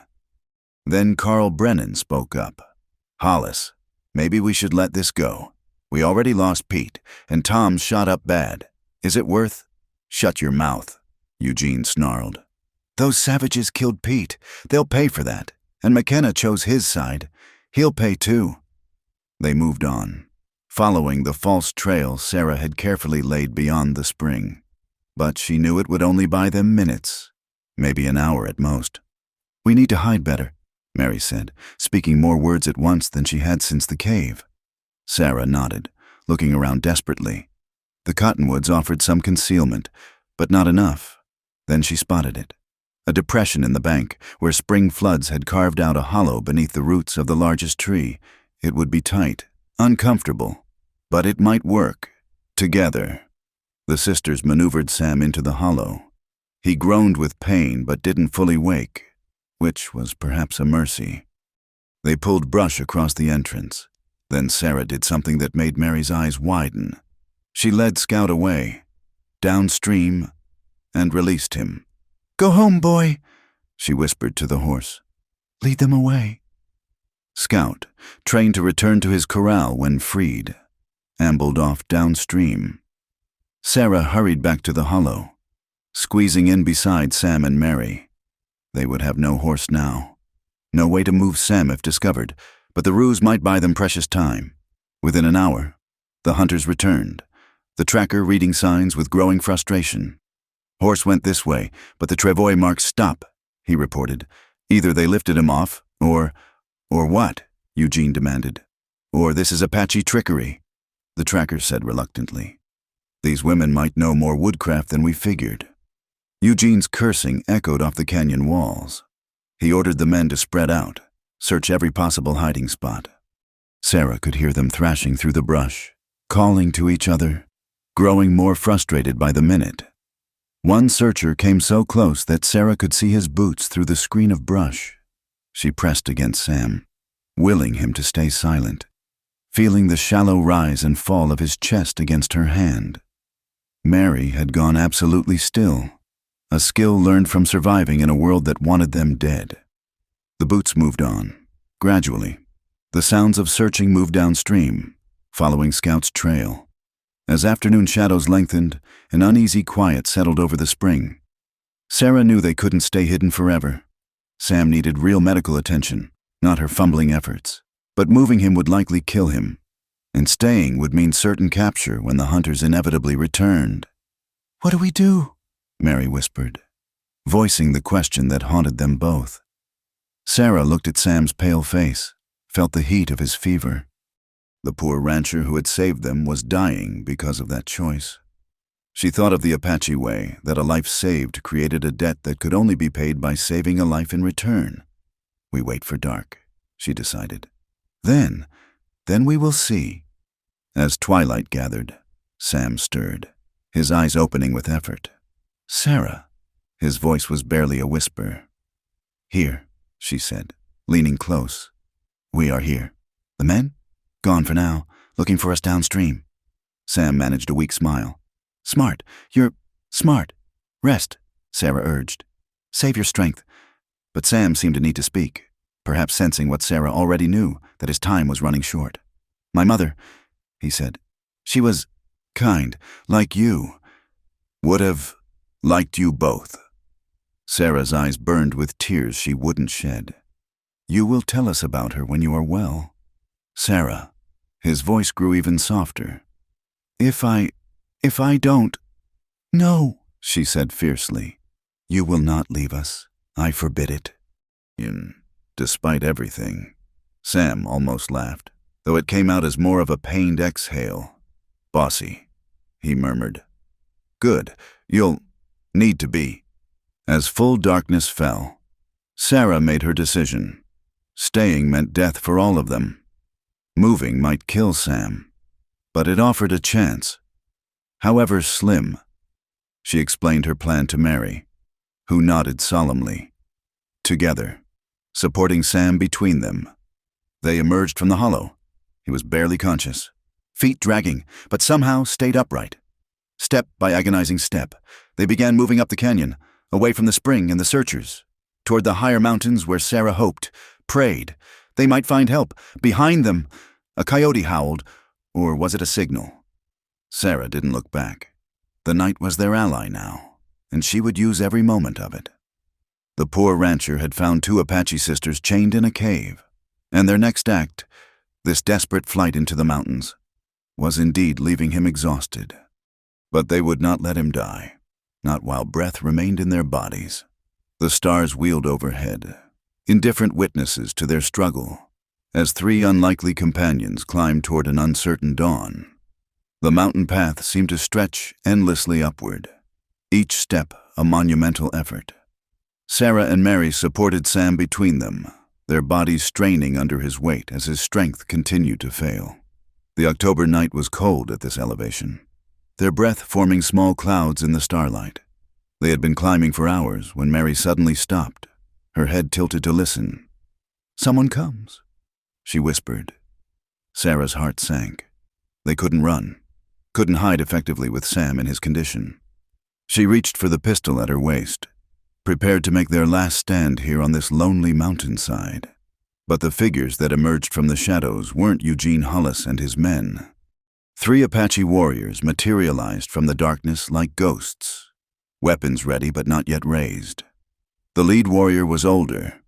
Then Carl Brennan spoke up. Hollis, maybe we should let this go. We already lost Pete, and Tom's shot up bad. Is it worth? Shut your mouth, Eugene snarled. Those savages killed Pete. They'll pay for that. And McKenna chose his side. He'll pay too. They moved on, following the false trail Sarah had carefully laid beyond the spring. But she knew it would only buy them minutes, maybe an hour at most. We need to hide better, Mary said, speaking more words at once than she had since the cave. Sarah nodded, looking around desperately. The cottonwoods offered some concealment, but not enough. Then she spotted it. A depression in the bank, where spring floods had carved out a hollow beneath the roots of the largest tree. It would be tight, uncomfortable, but it might work. Together. The sisters maneuvered Sam into the hollow. He groaned with pain but didn't fully wake, which was perhaps a mercy. They pulled brush across the entrance. Then Sarah did something that made Mary's eyes widen. She led Scout away, downstream, and released him. Go home, boy, she whispered to the horse. Lead them away. Scout, trained to return to his corral when freed, ambled off downstream. Sarah hurried back to the hollow, squeezing in beside Sam and Mary. They would have no horse now. No way to move Sam if discovered, but the ruse might buy them precious time. Within an hour, the hunters returned, the tracker reading signs with growing frustration. Horse went this way, but the travois marked stop, he reported. Either they lifted him off, or what? Eugene demanded. Or this is Apache trickery, the tracker said reluctantly. These women might know more woodcraft than we figured. Eugene's cursing echoed off the canyon walls. He ordered the men to spread out, search every possible hiding spot. Sarah could hear them thrashing through the brush, calling to each other, growing more frustrated by the minute. One searcher came so close that Sarah could see his boots through the screen of brush. She pressed against Sam, willing him to stay silent, feeling the shallow rise and fall of his chest against her hand. Mary had gone absolutely still, a skill learned from surviving in a world that wanted them dead. The boots moved on, gradually. The sounds of searching moved downstream, following Scout's trail. As afternoon shadows lengthened, an uneasy quiet settled over the spring. Sarah knew they couldn't stay hidden forever. Sam needed real medical attention, not her fumbling efforts. But moving him would likely kill him, and staying would mean certain capture when the hunters inevitably returned. What do we do? Mary whispered, voicing the question that haunted them both. Sarah looked at Sam's pale face, felt the heat of his fever. The poor rancher who had saved them was dying because of that choice. She thought of the Apache way, that a life saved created a debt that could only be paid by saving a life in return. We wait for dark, she decided. Then we will see. As twilight gathered, Sam stirred, his eyes opening with effort. Sarah. His voice was barely a whisper. Here, she said, leaning close. We are here. The men? Gone for now, looking for us downstream. Sam managed a weak smile. Smart. You're smart. Rest, Sarah urged. Save your strength. But Sam seemed to need to speak, perhaps sensing what Sarah already knew, that his time was running short. My mother, he said. She was kind, like you. Would have liked you both. Sarah's eyes burned with tears she wouldn't shed. You will tell us about her when you are well. Sarah. His voice grew even softer. If I don't. No, she said fiercely. You will not leave us. I forbid it. Despite everything, Sam almost laughed, though it came out as more of a pained exhale. Bossy, he murmured. Good, you'll need to be. As full darkness fell, Sarah made her decision. Staying meant death for all of them. Moving might kill Sam, but it offered a chance, however slim. She explained her plan to Mary, who nodded solemnly. Together, supporting Sam between them, they emerged from the hollow. He was barely conscious, feet dragging, but somehow stayed upright. Step by agonizing step, they began moving up the canyon, away from the spring and the searchers, toward the higher mountains where Sarah hoped, prayed, they might find help. Behind them, a coyote howled, or was it a signal? Sarah didn't look back. The night was their ally now, and she would use every moment of it. The poor rancher had found 2 Apache sisters chained in a cave, and their next act, this desperate flight into the mountains, was indeed leaving him exhausted. But they would not let him die, not while breath remained in their bodies. The stars wheeled overhead, indifferent witnesses to their struggle, as 3 unlikely companions climbed toward an uncertain dawn. The mountain path seemed to stretch endlessly upward, each step a monumental effort. Sarah and Mary supported Sam between them, their bodies straining under his weight as his strength continued to fail. The October night was cold at this elevation, their breath forming small clouds in the starlight. They had been climbing for hours when Mary suddenly stopped, her head tilted to listen. "Someone comes," she whispered. Sarah's heart sank. They couldn't run, couldn't hide effectively with Sam in his condition. She reached for the pistol at her waist, prepared to make their last stand here on this lonely mountainside. But the figures that emerged from the shadows weren't Eugene Hollis and his men. 3 Apache warriors materialized from the darkness like ghosts, weapons ready but not yet raised. The lead warrior was older,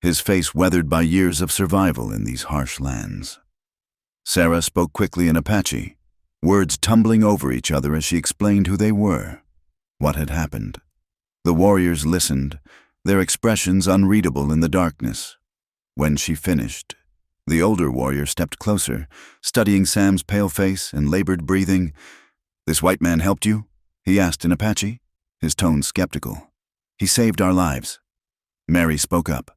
his face weathered by years of survival in these harsh lands. Sarah spoke quickly in Apache, words tumbling over each other as she explained who they were, what had happened. The warriors listened, their expressions unreadable in the darkness. When she finished, the older warrior stepped closer, studying Sam's pale face and labored breathing. "This white man helped you?" he asked in Apache, his tone skeptical. "He saved our lives." Mary spoke up,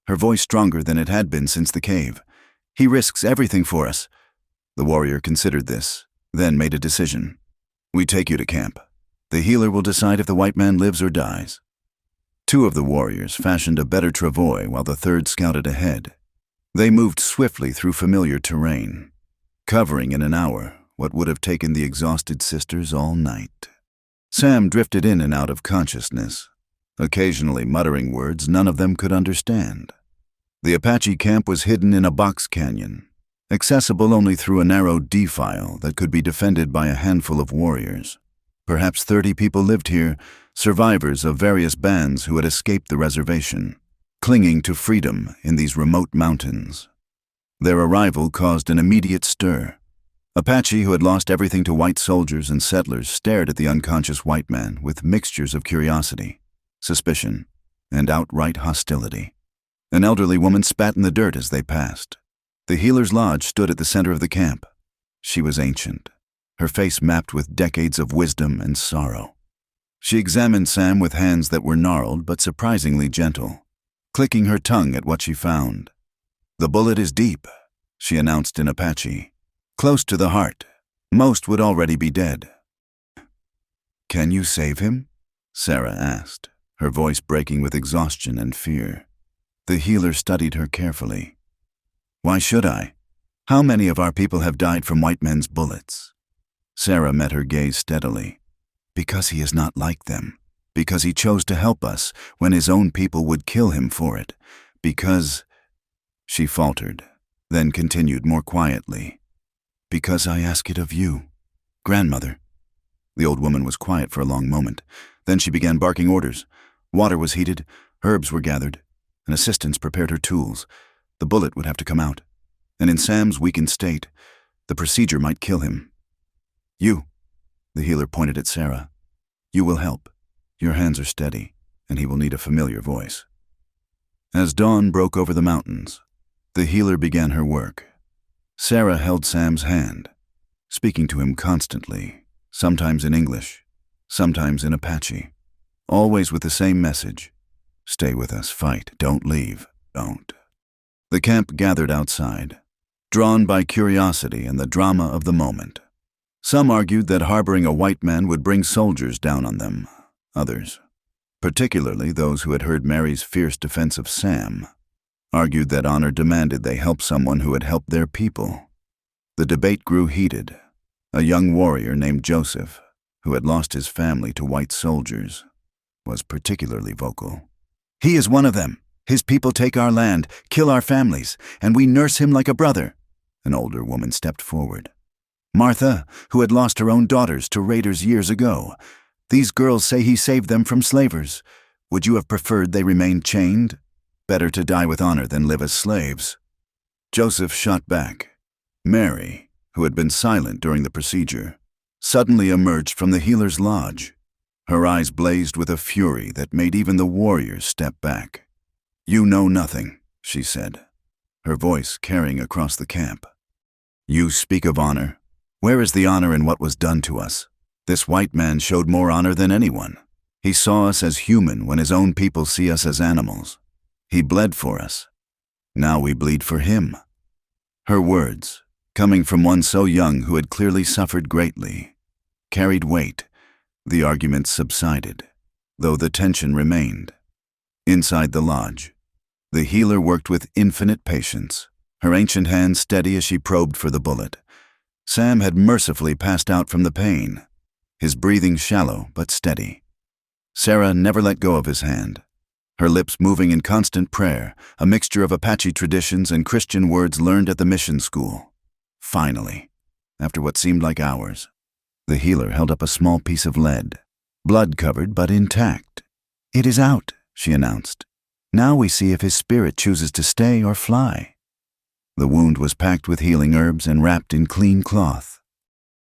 her voice stronger than it had been since the cave. "He risks everything for us." The warrior considered this, then made a decision. "We take you to camp. The healer will decide if the white man lives or dies." 2 of the warriors fashioned a better travois while the 3rd scouted ahead. They moved swiftly through familiar terrain, covering in an hour what would have taken the exhausted sisters all night. Sam drifted in and out of consciousness, occasionally muttering words none of them could understand. The Apache camp was hidden in a box canyon, accessible only through a narrow defile that could be defended by a handful of warriors. Perhaps 30 people lived here, survivors of various bands who had escaped the reservation, clinging to freedom in these remote mountains. Their arrival caused an immediate stir. Apache, who had lost everything to white soldiers and settlers, stared at the unconscious white man with mixtures of curiosity, suspicion, and outright hostility. An elderly woman spat in the dirt as they passed. The healer's lodge stood at the center of the camp. She was ancient, her face mapped with decades of wisdom and sorrow. She examined Sam with hands that were gnarled but surprisingly gentle, clicking her tongue at what she found. "The bullet is deep," she announced in Apache. "Close to the heart. Most would already be dead." "Can you save him?" Sarah asked, her voice breaking with exhaustion and fear. The healer studied her carefully. "Why should I? How many of our people have died from white men's bullets?" Sarah met her gaze steadily. "Because he is not like them. Because he chose to help us when his own people would kill him for it. Because—" She faltered, then continued more quietly. "Because I ask it of you, grandmother." The old woman was quiet for a long moment. Then she began barking orders. Water was heated, herbs were gathered, and assistants prepared her tools. The bullet would have to come out, and in Sam's weakened state, the procedure might kill him. "You," the healer pointed at Sarah. "You will help. Your hands are steady. and he will need a familiar voice. As dawn broke over the mountains, the healer began her work. Sarah held Sam's hand, speaking to him constantly, sometimes in English, sometimes in Apache, always with the same message: stay with us, fight, don't leave, don't. The camp gathered outside, drawn by curiosity and the drama of the moment. Some argued that harboring a white man would bring soldiers down on them. Others, particularly those who had heard Mary's fierce defense of Sam, argued that honor demanded they help someone who had helped their people. The debate grew heated. A young warrior named Joseph, who had lost his family to white soldiers, was particularly vocal. "He is one of them. His people take our land, kill our families, and we nurse him like a brother." An older woman stepped forward. "Martha, who had lost her own daughters to raiders years ago. These girls say he saved them from slavers. Would you have preferred they remained chained? Better to die with honor than live as slaves." Joseph shot back. Mary, who had been silent during the procedure, suddenly emerged from the healer's lodge. Her eyes blazed with a fury that made even the warriors step back. "You know nothing," she said, her voice carrying across the camp. "You speak of honor. Where is the honor in what was done to us? This white man showed more honor than anyone. He saw us as human when his own people see us as animals. He bled for us. Now we bleed for him." Her words, coming from one so young who had clearly suffered greatly, carried weight. The arguments subsided, though the tension remained. Inside the lodge, the healer worked with infinite patience, her ancient hand steady as she probed for the bullet. Sam had mercifully passed out from the pain, his breathing shallow but steady. Sarah never let go of his hand, her lips moving in constant prayer, a mixture of Apache traditions and Christian words learned at the mission school. Finally, after what seemed like hours, the healer held up a small piece of lead, blood-covered but intact. "It is out," she announced. "Now we see if his spirit chooses to stay or fly." The wound was packed with healing herbs and wrapped in clean cloth.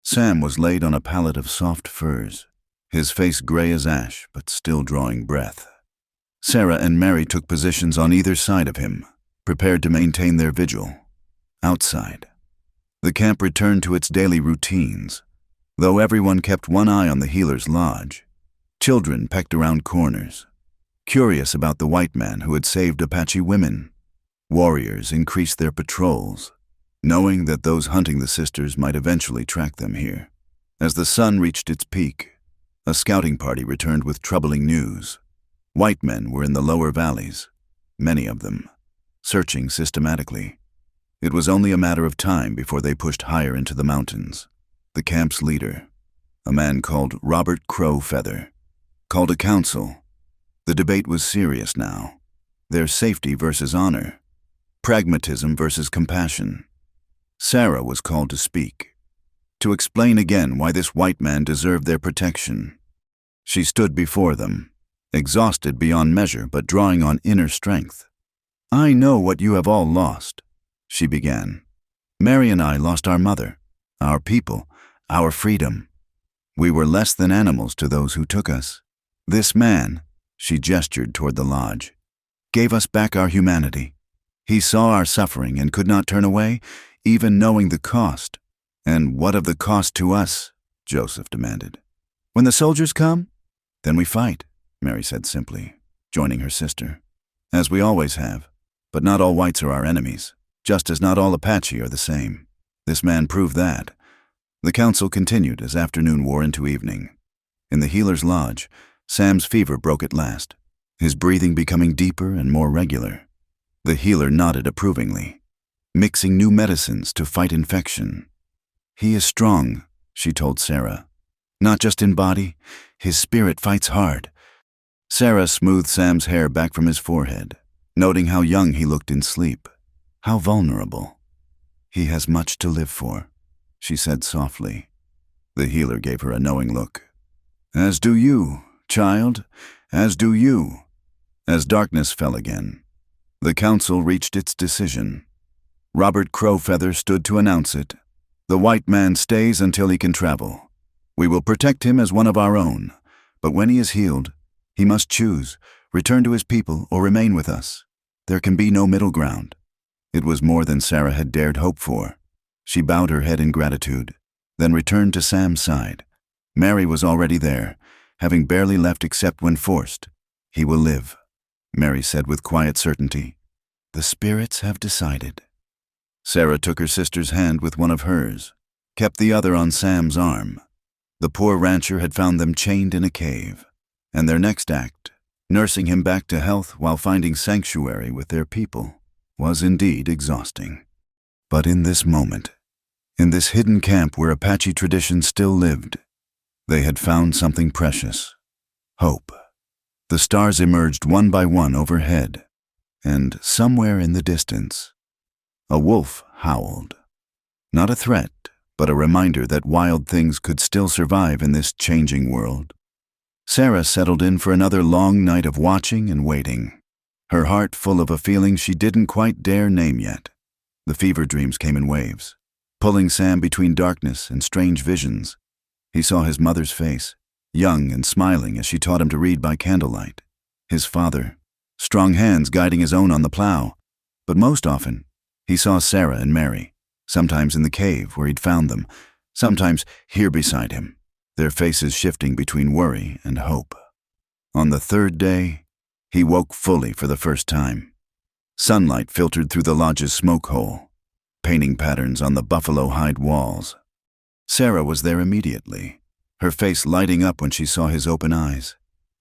Sam was laid on a pallet of soft furs, his face gray as ash but still drawing breath. Sarah and Mary took positions on either side of him, prepared to maintain their vigil. Outside, the camp returned to its daily routines, though everyone kept one eye on the healer's lodge. Children pecked around corners, curious about the white man who had saved Apache women. Warriors increased their patrols, knowing that those hunting the sisters might eventually track them here. As the sun reached its peak, a scouting party returned with troubling news. White men were in the lower valleys, many of them, searching systematically. It was only a matter of time before they pushed higher into the mountains. The camp's leader, a man called Robert Crowfeather, called a council. The debate was serious now. Their safety versus honor, pragmatism versus compassion. Sarah was called to speak, to explain again why this white man deserved their protection. She stood before them, exhausted beyond measure but drawing on inner strength. "I know what you have all lost," she began. "Mary and I lost our mother, our people, our freedom. We were less than animals to those who took us. This man," she gestured toward the lodge, "gave us back our humanity. He saw our suffering and could not turn away, even knowing the cost." "And what of the cost to us?" Joseph demanded. "When the soldiers come, then we fight," Mary said simply, joining her sister. "As we always have. But not all whites are our enemies, just as not all Apache are the same. This man proved that." The council continued as afternoon wore into evening. In the healer's lodge, Sam's fever broke at last, his breathing becoming deeper and more regular. The healer nodded approvingly, mixing new medicines to fight infection. "He is strong," she told Sarah. "Not just in body, his spirit fights hard." Sarah smoothed Sam's hair back from his forehead, noting how young he looked in sleep, how vulnerable. "He has much to live for," she said softly. The healer gave her a knowing look. "As do you, child, as do you." As darkness fell again, the council reached its decision. Robert Crowfeather stood to announce it. "The white man stays until he can travel. We will protect him as one of our own, but when he is healed, He must choose, return to his people or remain with us. There can be no middle ground. It was more than Sarah had dared hope for. She bowed her head in gratitude, then returned to Sam's side. Mary was already there, having barely left except when forced. He will live, Mary said with quiet certainty. The spirits have decided. Sarah took her sister's hand with one of hers, kept the other on Sam's arm. The poor rancher had found them chained in a cave, and their next act, nursing him back to health while finding sanctuary with their people, was indeed exhausting. But in this moment, in this hidden camp where Apache tradition still lived, they had found something precious: hope. The stars emerged one by one overhead, and somewhere in the distance, a wolf howled. Not a threat, but a reminder that wild things could still survive in this changing world. Sarah settled in for another long night of watching and waiting, her heart full of a feeling she didn't quite dare name yet. The fever dreams came in waves, pulling Sam between darkness and strange visions. He saw his mother's face, young and smiling as she taught him to read by candlelight. His father, strong hands guiding his own on the plow. But most often, he saw Sarah and Mary, sometimes in the cave where he'd found them, sometimes here beside him, their faces shifting between worry and hope. On the third day, he woke fully for the first time. Sunlight filtered through the lodge's smoke hole, painting patterns on the buffalo hide walls. Sarah was there immediately, her face lighting up when she saw his open eyes.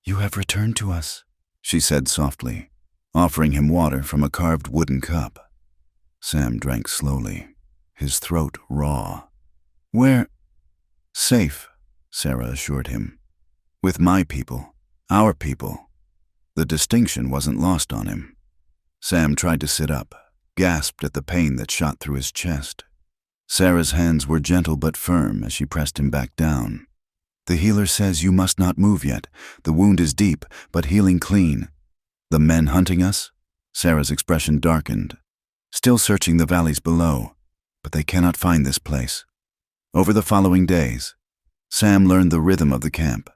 "You have returned to us," she said softly, offering him water from a carved wooden cup. Sam drank slowly, his throat raw. "Where?" "Safe," Sarah assured him. "With my people, our people." The distinction wasn't lost on him. Sam tried to sit up, gasped at the pain that shot through his chest. Sarah's hands were gentle but firm as she pressed him back down. "The healer says you must not move yet. The wound is deep, but healing clean." "The men hunting us?" Sarah's expression darkened. "Still searching the valleys below, but they cannot find this place." Over the following days, Sam learned the rhythm of the camp.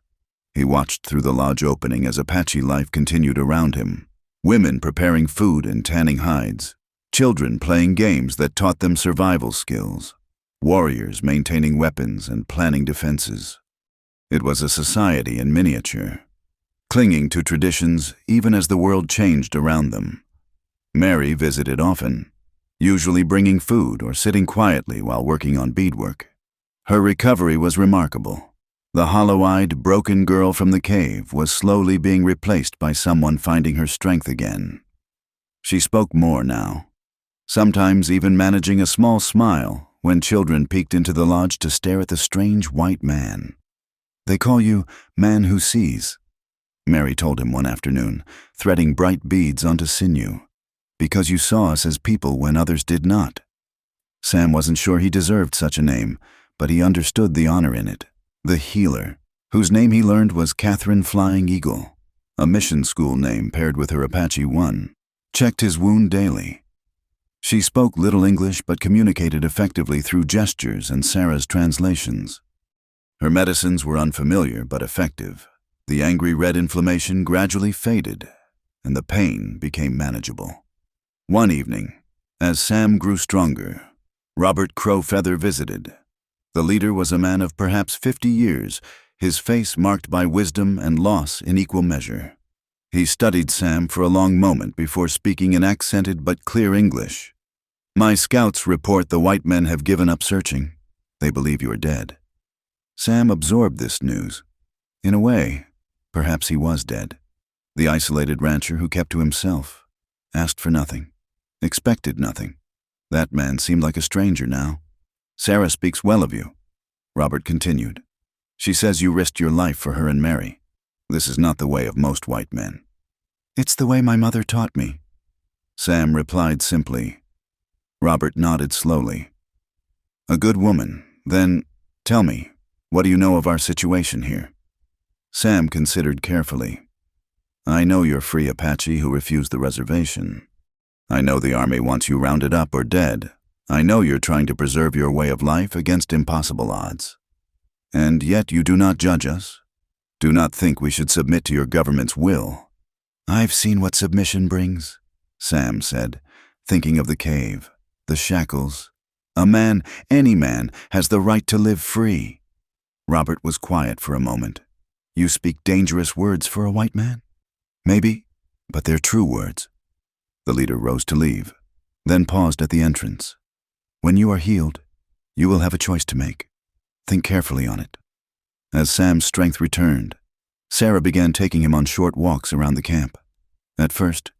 He watched through the lodge opening as Apache life continued around him. Women preparing food and tanning hides. Children playing games that taught them survival skills. Warriors maintaining weapons and planning defenses. It was a society in miniature, clinging to traditions even as the world changed around them. Mary visited often, usually bringing food or sitting quietly while working on beadwork. Her recovery was remarkable. The hollow-eyed, broken girl from the cave was slowly being replaced by someone finding her strength again. She spoke more now, sometimes even managing a small smile when children peeked into the lodge to stare at the strange white man. "They call you Man Who Sees," Mary told him one afternoon, threading bright beads onto sinew, "because you saw us as people when others did not." Sam wasn't sure he deserved such a name, but he understood the honor in it. The healer, whose name he learned was Catherine Flying Eagle, a mission school name paired with her Apache 1, checked his wound daily. She spoke little English but communicated effectively through gestures and Sarah's translations. Her medicines were unfamiliar but effective. The angry red inflammation gradually faded, and the pain became manageable. One evening, as Sam grew stronger, Robert Crowfeather visited. The leader was a man of perhaps 50 years, his face marked by wisdom and loss in equal measure. He studied Sam for a long moment before speaking in accented but clear English. "My scouts report the white men have given up searching. They believe you are dead." Sam absorbed this news. In a way, perhaps he was dead. The isolated rancher who kept to himself, asked for nothing, expected nothing. That man seemed like a stranger now. "Sarah speaks well of you," Robert continued. "She says you risked your life for her and Mary. This is not the way of most white men." "It's the way my mother taught me," Sam replied simply. Robert nodded slowly. "A good woman. Then, tell me, what do you know of our situation here?" Sam considered carefully. "I know you're free Apache who refused the reservation. I know the army wants you rounded up or dead. I know you're trying to preserve your way of life against impossible odds. And yet you do not judge us. Do not think we should submit to your government's will." "I've seen what submission brings," Sam said, thinking of the cave, the shackles. "A man, any man, has the right to live free." Robert was quiet for a moment. "You speak dangerous words for a white man?" "Maybe, but they're true words." The leader rose to leave, then paused at the entrance. "When you are healed, you will have a choice to make. Think carefully on it." As Sam's strength returned, Sarah began taking him on short walks around the camp. At first,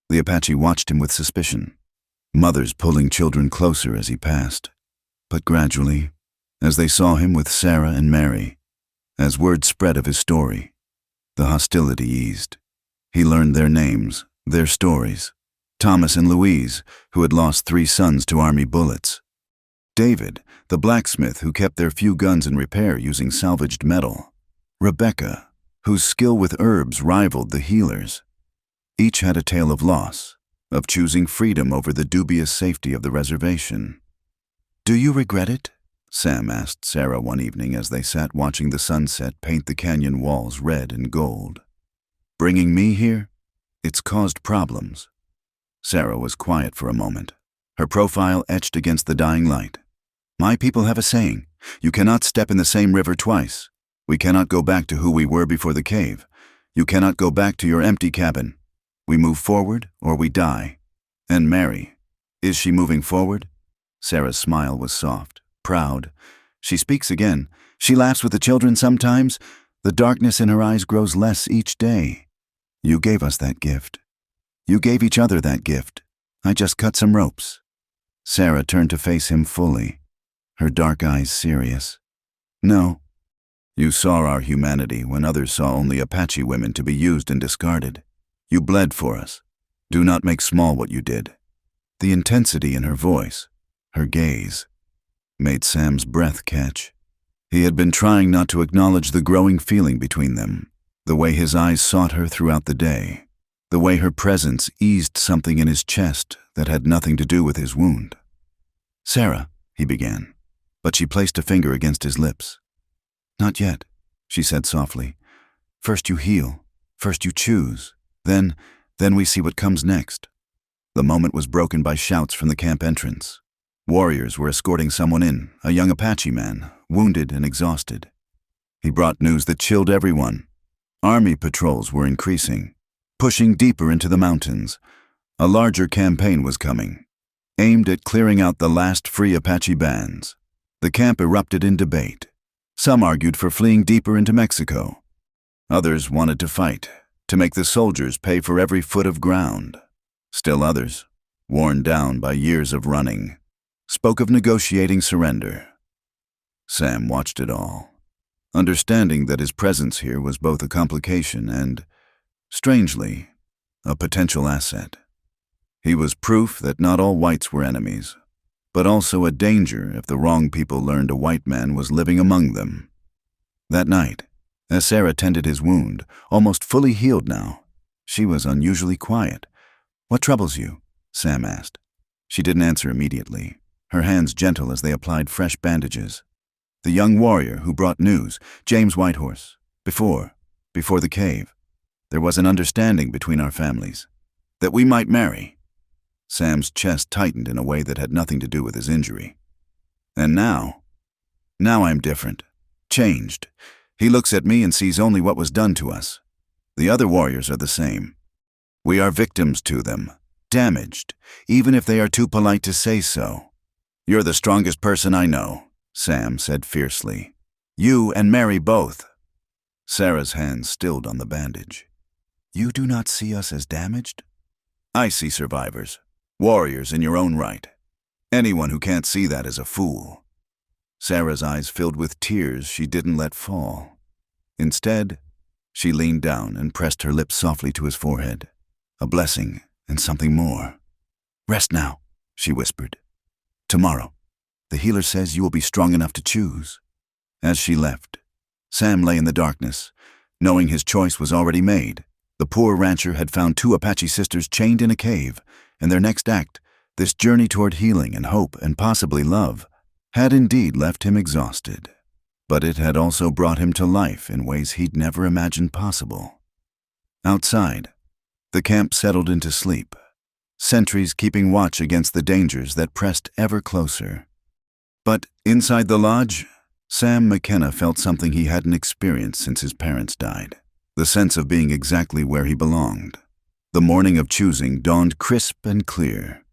the Apache watched him with suspicion, mothers pulling children closer as he passed. But gradually, as they saw him with Sarah and Mary, as word spread of his story, the hostility eased. He learned their names, their stories. Thomas and Louise, who had lost 3 sons to army bullets. David, the blacksmith who kept their few guns in repair using salvaged metal. Rebecca, whose skill with herbs rivaled the healers. Each had a tale of loss, of choosing freedom over the dubious safety of the reservation. "Do you regret it?" Sam asked Sarah one evening as they sat watching the sunset paint the canyon walls red and gold. "Bringing me here? It's caused problems." Sarah was quiet for a moment, her profile etched against the dying light. "My people have a saying, you cannot step in the same river twice. We cannot go back to who we were before the cave. You cannot go back to your empty cabin. We move forward or we die." "And Mary, is she moving forward?" Sarah's smile was soft, proud. "She speaks again. She laughs with the children sometimes. The darkness in her eyes grows less each day. You gave us that gift. You gave each other that gift. I just cut some ropes." Sarah turned to face him fully, her dark eyes serious. "No. You saw our humanity when others saw only Apache women to be used and discarded. You bled for us. Do not make small what you did." The intensity in her voice, her gaze, made Sam's breath catch. He had been trying not to acknowledge the growing feeling between them, the way his eyes sought her throughout the day, the way her presence eased something in his chest that had nothing to do with his wound. "Sarah," he began, but she placed a finger against his lips. "Not yet," she said softly. "First you heal, first you choose, then we see what comes next." The moment was broken by shouts from the camp entrance. Warriors were escorting someone in, a young Apache man, wounded and exhausted. He brought news that chilled everyone. Army patrols were increasing, pushing deeper into the mountains. A larger campaign was coming, aimed at clearing out the last free Apache bands. The camp erupted in debate. Some argued for fleeing deeper into Mexico. Others wanted to fight, to make the soldiers pay for every foot of ground. Still others, worn down by years of running, spoke of negotiating surrender. Sam watched it all, understanding that his presence here was both a complication and, strangely, a potential asset. He was proof that not all whites were enemies, but also a danger if the wrong people learned a white man was living among them. That night, as Sarah tended his wound, almost fully healed now, she was unusually quiet. "What troubles you?" Sam asked. She didn't answer immediately, her hands gentle as they applied fresh bandages. "The young warrior who brought news, James Whitehorse, before the cave, there was an understanding between our families, that we might marry." Sam's chest tightened in a way that had nothing to do with his injury. "And now I'm different, changed. He looks at me and sees only what was done to us. The other warriors are the same. We are victims to them, damaged, even if they are too polite to say so." "You're the strongest person I know," Sam said fiercely. "You and Mary both." Sarah's hand stilled on the bandage. "You do not see us as damaged?" "I see survivors, warriors in your own right. Anyone who can't see that is a fool." Sarah's eyes filled with tears she didn't let fall. Instead, she leaned down and pressed her lips softly to his forehead. A blessing and something more. "Rest now," she whispered. "Tomorrow, the healer says you will be strong enough to choose." As she left, Sam lay in the darkness, knowing his choice was already made. The poor rancher had found 2 Apache sisters chained in a cave, and their next act, this journey toward healing and hope and possibly love, had indeed left him exhausted. but it had also brought him to life in ways he'd never imagined possible. Outside, the camp settled into sleep, sentries keeping watch against the dangers that pressed ever closer. But inside the lodge, Sam McKenna felt something he hadn't experienced since his parents died, the sense of being exactly where he belonged. The morning of choosing dawned crisp and clear,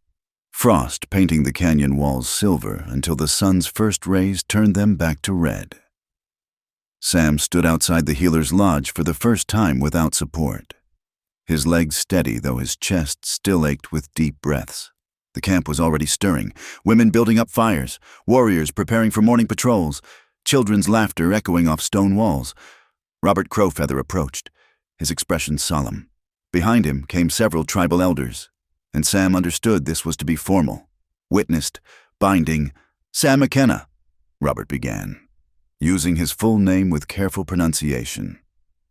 frost painting the canyon walls silver until the sun's first rays turned them back to red. Sam stood outside the healer's lodge for the first time without support, his legs steady though his chest still ached with deep breaths. The camp was already stirring, women building up fires, warriors preparing for morning patrols, children's laughter echoing off stone walls. Robert Crowfeather approached, his expression solemn. Behind him came several tribal elders, and Sam understood this was to be formal. Witnessed, binding. "Sam McKenna," Robert began, using his full name with careful pronunciation.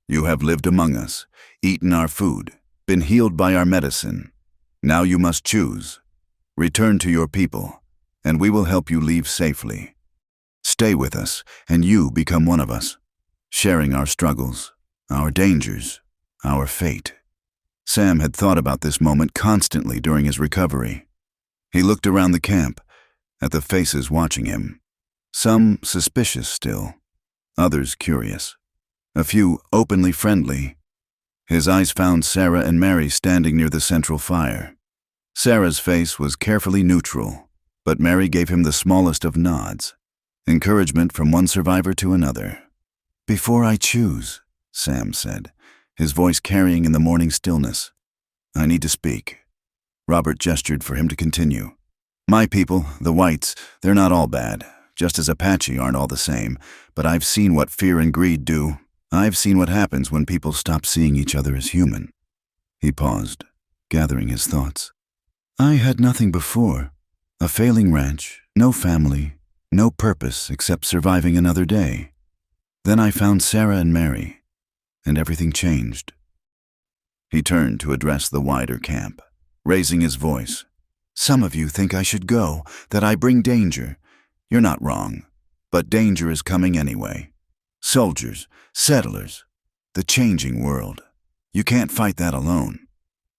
"You have lived among us, eaten our food, been healed by our medicine. Now you must choose. Return to your people, and we will help you leave safely. Stay with us, and you become one of us, sharing our struggles, our dangers, our fate." Sam had thought about this moment constantly during his recovery. He looked around the camp, at the faces watching him. Some suspicious still, others curious, a few openly friendly. His eyes found Sarah and Mary standing near the central fire. Sarah's face was carefully neutral, but Mary gave him the smallest of nods, encouragement from one survivor to another. "Before I choose," Sam said, his voice carrying in the morning stillness, "I need to speak." Robert gestured for him to continue. "My people, the whites, they're not all bad, just as Apache aren't all the same, but I've seen what fear and greed do. I've seen what happens when people stop seeing each other as human." He paused, gathering his thoughts. "I had nothing before. A failing ranch, no family, no purpose except surviving another day. Then I found Sarah and Mary, and everything changed." He turned to address the wider camp, raising his voice. "Some of you think I should go, that I bring danger. You're not wrong, but danger is coming anyway. Soldiers, settlers, the changing world. You can't fight that alone.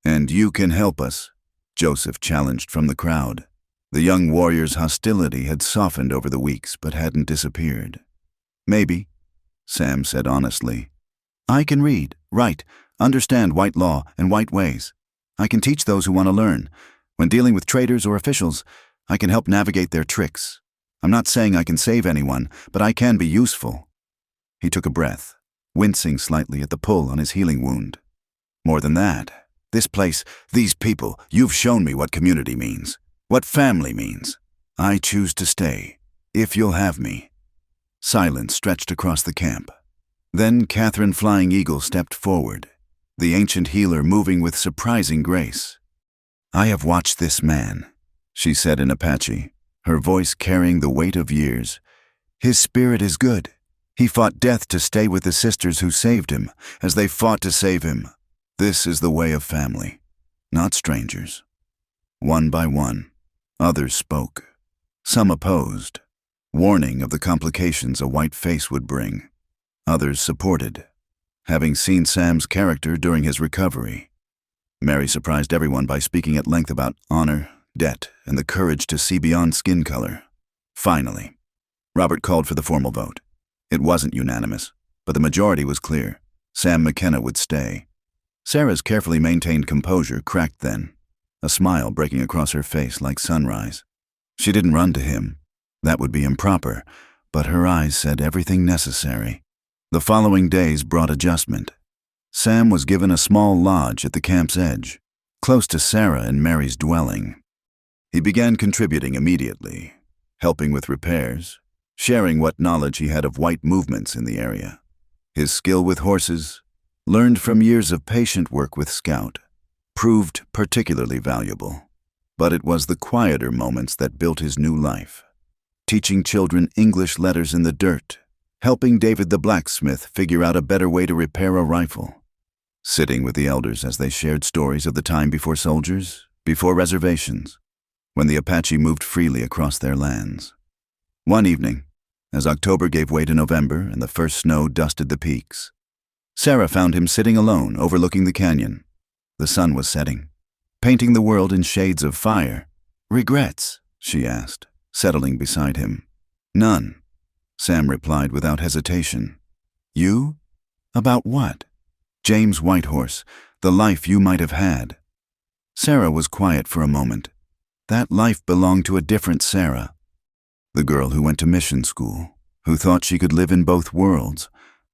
And you can help us," Joseph challenged from the crowd. The young warrior's hostility had softened over the weeks but hadn't disappeared. "Maybe," Sam said honestly. "I can read, write, understand white law and white ways. I can teach those who want to learn. When dealing with traders or officials, I can help navigate their tricks. I'm not saying I can save anyone, but I can be useful." He took a breath, wincing slightly at the pull on his healing wound. "More than that, this place, these people, you've shown me what community means, what family means. I choose to stay, if you'll have me." Silence stretched across the camp. Then Catherine Flying Eagle stepped forward, the ancient healer moving with surprising grace. "I have watched this man," she said in Apache, her voice carrying the weight of years. "His spirit is good. He fought death to stay with the sisters who saved him, as they fought to save him. This is the way of family, not strangers." One by one, others spoke. Some opposed, warning of the complications a white face would bring. Others supported, having seen Sam's character during his recovery. Mary surprised everyone by speaking at length about honor, debt, and the courage to see beyond skin color. Finally, Robert called for the formal vote. It wasn't unanimous, but the majority was clear. Sam McKenna would stay. Sarah's carefully maintained composure cracked then, a smile breaking across her face like sunrise. She didn't run to him. That would be improper, but her eyes said everything necessary. The following days brought adjustment. Sam was given a small lodge at the camp's edge, close to Sarah and Mary's dwelling. He began contributing immediately, helping with repairs, sharing what knowledge he had of white movements in the area. His skill with horses, learned from years of patient work with Scout, proved particularly valuable. But it was the quieter moments that built his new life. Teaching children English letters in the dirt, helping David the blacksmith figure out a better way to repair a rifle, sitting with the elders as they shared stories of the time before soldiers, before reservations, when the Apache moved freely across their lands. One evening, as October gave way to November and the first snow dusted the peaks. Sarah found him sitting alone, overlooking the canyon. The sun was setting, painting the world in shades of fire. "Regrets?" she asked, settling beside him. "None," Sam replied without hesitation. "You? About what?" "James Whitehorse, the life you might have had." Sarah was quiet for a moment. That life belonged to a different Sarah. The girl who went to mission school, who thought she could live in both worlds.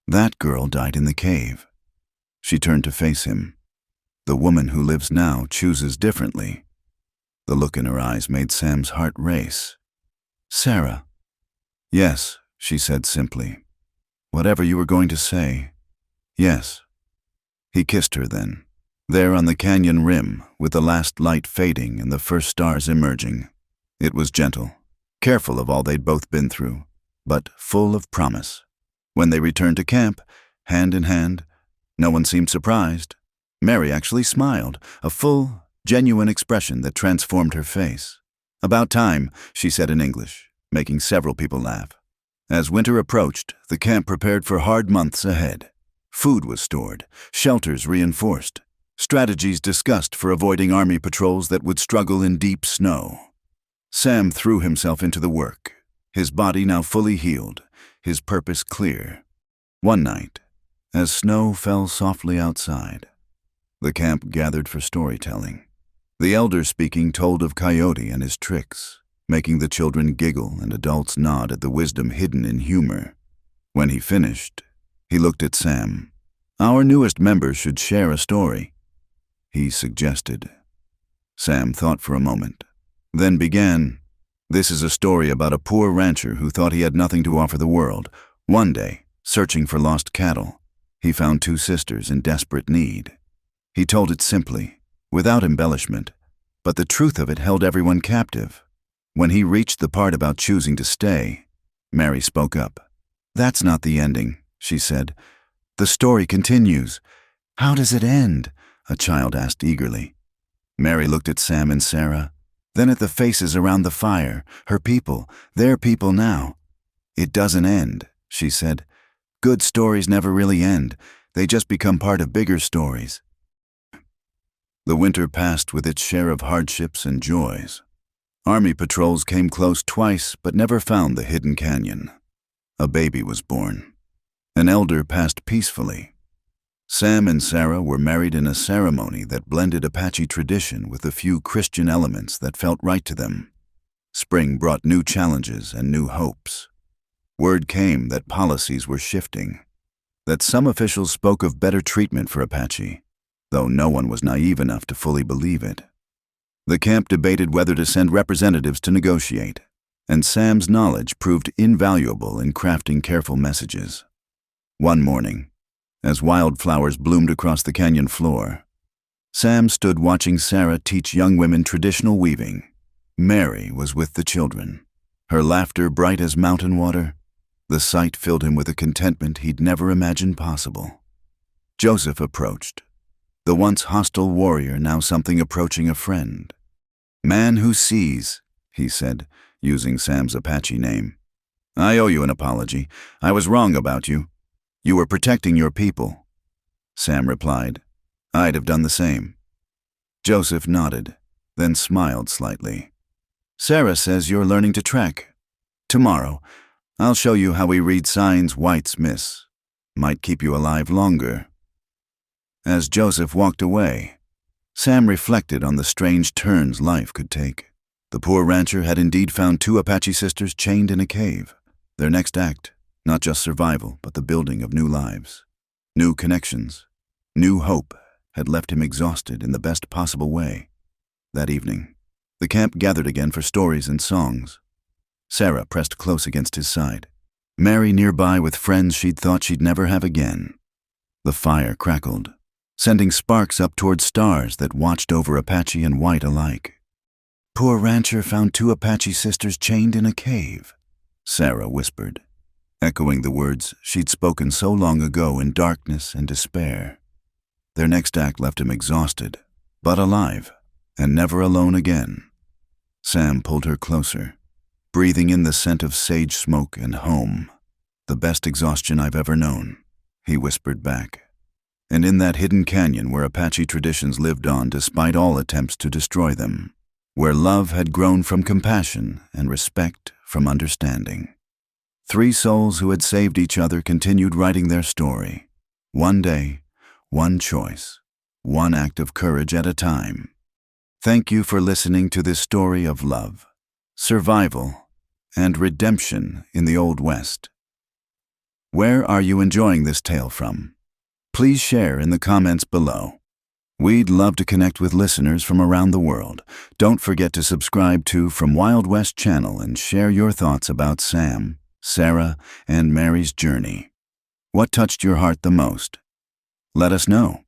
That girl died in the cave. She turned to face him. The woman who lives now chooses differently. The look in her eyes made Sam's heart race. "Sarah." "Yes," she said simply. "Whatever you were going to say, yes." He kissed her then, there on the canyon rim, with the last light fading and the first stars emerging. It was gentle, careful of all they'd both been through, but full of promise. When they returned to camp, hand in hand, no one seemed surprised. Mary actually smiled, a full, genuine expression that transformed her face. "About time," she said in English, making several people laugh. As winter approached, the camp prepared for hard months ahead. Food was stored, shelters reinforced, strategies discussed for avoiding army patrols that would struggle in deep snow. Sam threw himself into the work, his body now fully healed, his purpose clear. One night, as snow fell softly outside, the camp gathered for storytelling. The elder speaking told of Coyote and his tricks, making the children giggle and adults nod at the wisdom hidden in humor. When he finished, he looked at Sam. "Our newest members should share a story," he suggested. Sam thought for a moment, then began. "This is a story about a poor rancher who thought he had nothing to offer the world. One day, searching for lost cattle, he found two sisters in desperate need. He told it simply, without embellishment, but the truth of it held everyone captive. When he reached the part about choosing to stay, Mary spoke up. "That's not the ending," she said. "The story continues." "How does it end?" a child asked eagerly. Mary looked at Sam and Sarah, then at the faces around the fire, her people, their people now. "It doesn't end," she said. "Good stories never really end. They just become part of bigger stories." The winter passed with its share of hardships and joys. Army patrols came close twice but never found the hidden canyon. A baby was born. An elder passed peacefully. Sam and Sarah were married in a ceremony that blended Apache tradition with a few Christian elements that felt right to them. Spring brought new challenges and new hopes. Word came that policies were shifting, that some officials spoke of better treatment for Apache, though no one was naive enough to fully believe it. The camp debated whether to send representatives to negotiate, and Sam's knowledge proved invaluable in crafting careful messages. One morning, as wildflowers bloomed across the canyon floor, Sam stood watching Sarah teach young women traditional weaving. Mary was with the children, her laughter bright as mountain water. The sight filled him with a contentment he'd never imagined possible. Joseph approached, the once hostile warrior now something approaching a friend. "Man who sees," he said, using Sam's Apache name. "I owe you an apology. I was wrong about you. You were protecting your people." Sam replied, "I'd have done the same." Joseph nodded, then smiled slightly. "Sarah says you're learning to trek. Tomorrow, I'll show you how we read signs whites miss. Might keep you alive longer." As Joseph walked away, Sam reflected on the strange turns life could take. The poor rancher had indeed found two Apache sisters chained in a cave. Their next act, not just survival, but the building of new lives. New connections, new hope had left him exhausted in the best possible way. That evening, the camp gathered again for stories and songs. Sarah pressed close against his side, Mary nearby with friends she'd thought she'd never have again. The fire crackled, sending sparks up toward stars that watched over Apache and white alike. "Poor rancher found two Apache sisters chained in a cave," Sarah whispered, echoing the words she'd spoken so long ago in darkness and despair. Their next act left him exhausted, but alive, and never alone again. Sam pulled her closer, breathing in the scent of sage smoke and home. "The best exhaustion I've ever known," he whispered back. And in that hidden canyon where Apache traditions lived on despite all attempts to destroy them, where love had grown from compassion and respect from understanding. Three souls who had saved each other continued writing their story. One day, one choice, one act of courage at a time. Thank you for listening to this story of love, survival, and redemption in the Old West. Where are you enjoying this tale from? Please share in the comments below. We'd love to connect with listeners from around the world. Don't forget to subscribe to From Wild West channel and share your thoughts about Sam, Sarah, and Mary's journey. What touched your heart the most? Let us know.